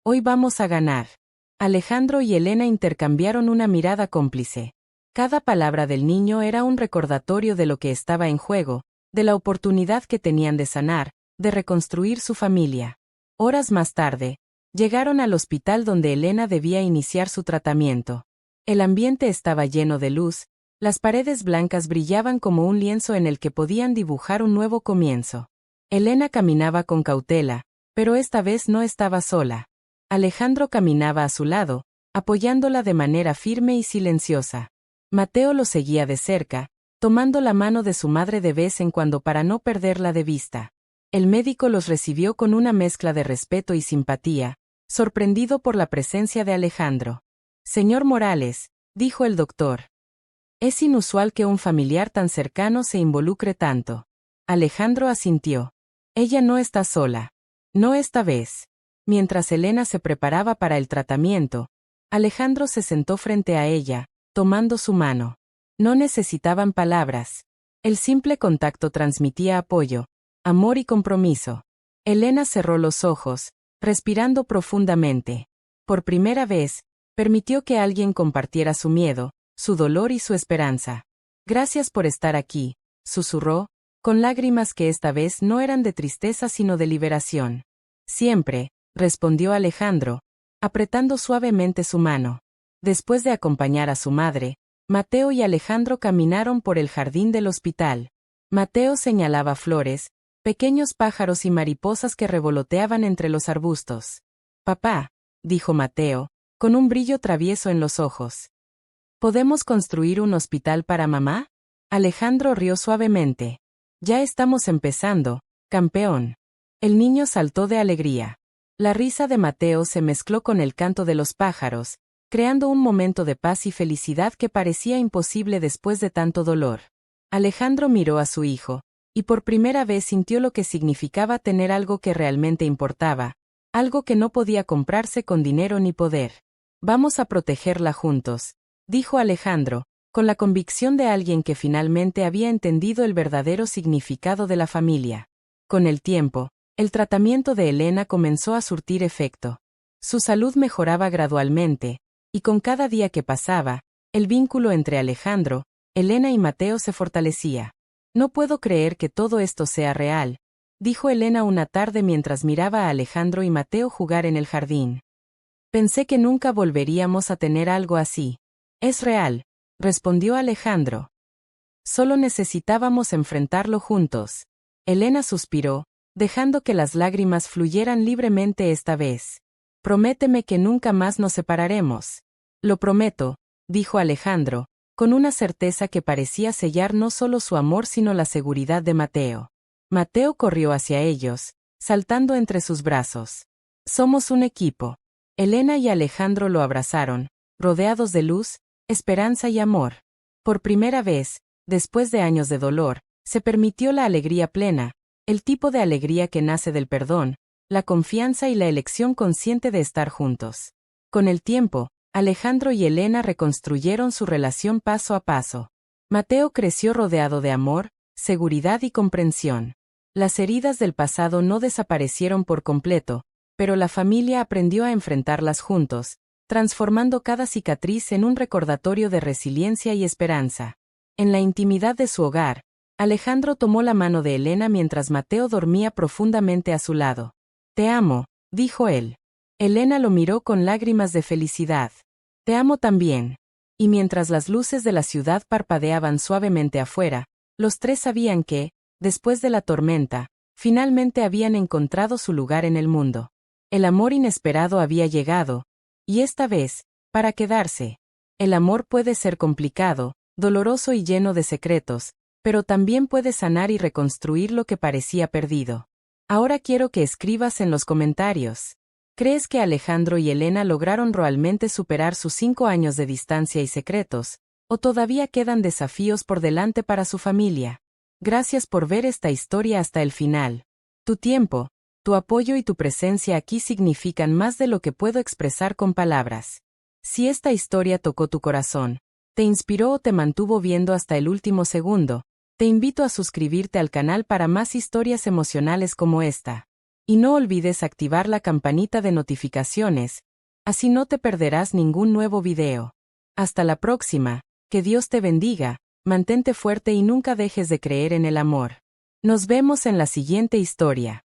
Hoy vamos a ganar. Alejandro y Elena intercambiaron una mirada cómplice. Cada palabra del niño era un recordatorio de lo que estaba en juego, de la oportunidad que tenían de sanar, de reconstruir su familia. Horas más tarde, llegaron al hospital donde Elena debía iniciar su tratamiento. El ambiente estaba lleno de luz, las paredes blancas brillaban como un lienzo en el que podían dibujar un nuevo comienzo. Elena caminaba con cautela, pero esta vez no estaba sola. Alejandro caminaba a su lado, apoyándola de manera firme y silenciosa. Mateo lo seguía de cerca, tomando la mano de su madre de vez en cuando para no perderla de vista. El médico los recibió con una mezcla de respeto y simpatía, sorprendido por la presencia de Alejandro. Señor Morales, dijo el doctor. Es inusual que un familiar tan cercano se involucre tanto. Alejandro asintió. Ella no está sola. No esta vez. Mientras Elena se preparaba para el tratamiento, Alejandro se sentó frente a ella, tomando su mano. No necesitaban palabras. El simple contacto transmitía apoyo, amor y compromiso. Elena cerró los ojos, respirando profundamente. Por primera vez, permitió que alguien compartiera su miedo, su dolor y su esperanza. Gracias por estar aquí, susurró, con lágrimas que esta vez no eran de tristeza sino de liberación. Siempre, respondió Alejandro, apretando suavemente su mano. Después de acompañar a su madre, Mateo y Alejandro caminaron por el jardín del hospital. Mateo señalaba flores, pequeños pájaros y mariposas que revoloteaban entre los arbustos. Papá, dijo Mateo, con un brillo travieso en los ojos. ¿Podemos construir un hospital para mamá? Alejandro rió suavemente. Ya estamos empezando, campeón. El niño saltó de alegría. La risa de Mateo se mezcló con el canto de los pájaros, creando un momento de paz y felicidad que parecía imposible después de tanto dolor. Alejandro miró a su hijo, y por primera vez sintió lo que significaba tener algo que realmente importaba, algo que no podía comprarse con dinero ni poder. Vamos a protegerla juntos, dijo Alejandro, con la convicción de alguien que finalmente había entendido el verdadero significado de la familia. Con el tiempo, el tratamiento de Elena comenzó a surtir efecto. Su salud mejoraba gradualmente, y con cada día que pasaba, el vínculo entre Alejandro, Elena y Mateo se fortalecía. No puedo creer que todo esto sea real, dijo Elena una tarde mientras miraba a Alejandro y Mateo jugar en el jardín. Pensé que nunca volveríamos a tener algo así. Es real, respondió Alejandro. Solo necesitábamos enfrentarlo juntos. Elena suspiró, dejando que las lágrimas fluyeran libremente esta vez. Prométeme que nunca más nos separaremos. Lo prometo, dijo Alejandro, con una certeza que parecía sellar no solo su amor sino la seguridad de Mateo. Mateo corrió hacia ellos, saltando entre sus brazos. Somos un equipo. Elena y Alejandro lo abrazaron, rodeados de luz, esperanza y amor. Por primera vez, después de años de dolor, se permitió la alegría plena, el tipo de alegría que nace del perdón, la confianza y la elección consciente de estar juntos. Con el tiempo, Alejandro y Elena reconstruyeron su relación paso a paso. Mateo creció rodeado de amor, seguridad y comprensión. Las heridas del pasado no desaparecieron por completo, pero la familia aprendió a enfrentarlas juntos, transformando cada cicatriz en un recordatorio de resiliencia y esperanza. En la intimidad de su hogar, Alejandro tomó la mano de Elena mientras Mateo dormía profundamente a su lado. Te amo, dijo él. Elena lo miró con lágrimas de felicidad. Te amo también. Y mientras las luces de la ciudad parpadeaban suavemente afuera, los tres sabían que, después de la tormenta, finalmente habían encontrado su lugar en el mundo. El amor inesperado había llegado, y esta vez, para quedarse. El amor puede ser complicado, doloroso y lleno de secretos, pero también puede sanar y reconstruir lo que parecía perdido. Ahora quiero que escribas en los comentarios. ¿Crees que Alejandro y Elena lograron realmente superar sus 5 años de distancia y secretos, o todavía quedan desafíos por delante para su familia? Gracias por ver esta historia hasta el final. Tu tiempo, tu apoyo y tu presencia aquí significan más de lo que puedo expresar con palabras. Si esta historia tocó tu corazón, te inspiró o te mantuvo viendo hasta el último segundo, te invito a suscribirte al canal para más historias emocionales como esta. Y no olvides activar la campanita de notificaciones, así no te perderás ningún nuevo video. Hasta la próxima, que Dios te bendiga, mantente fuerte y nunca dejes de creer en el amor. Nos vemos en la siguiente historia.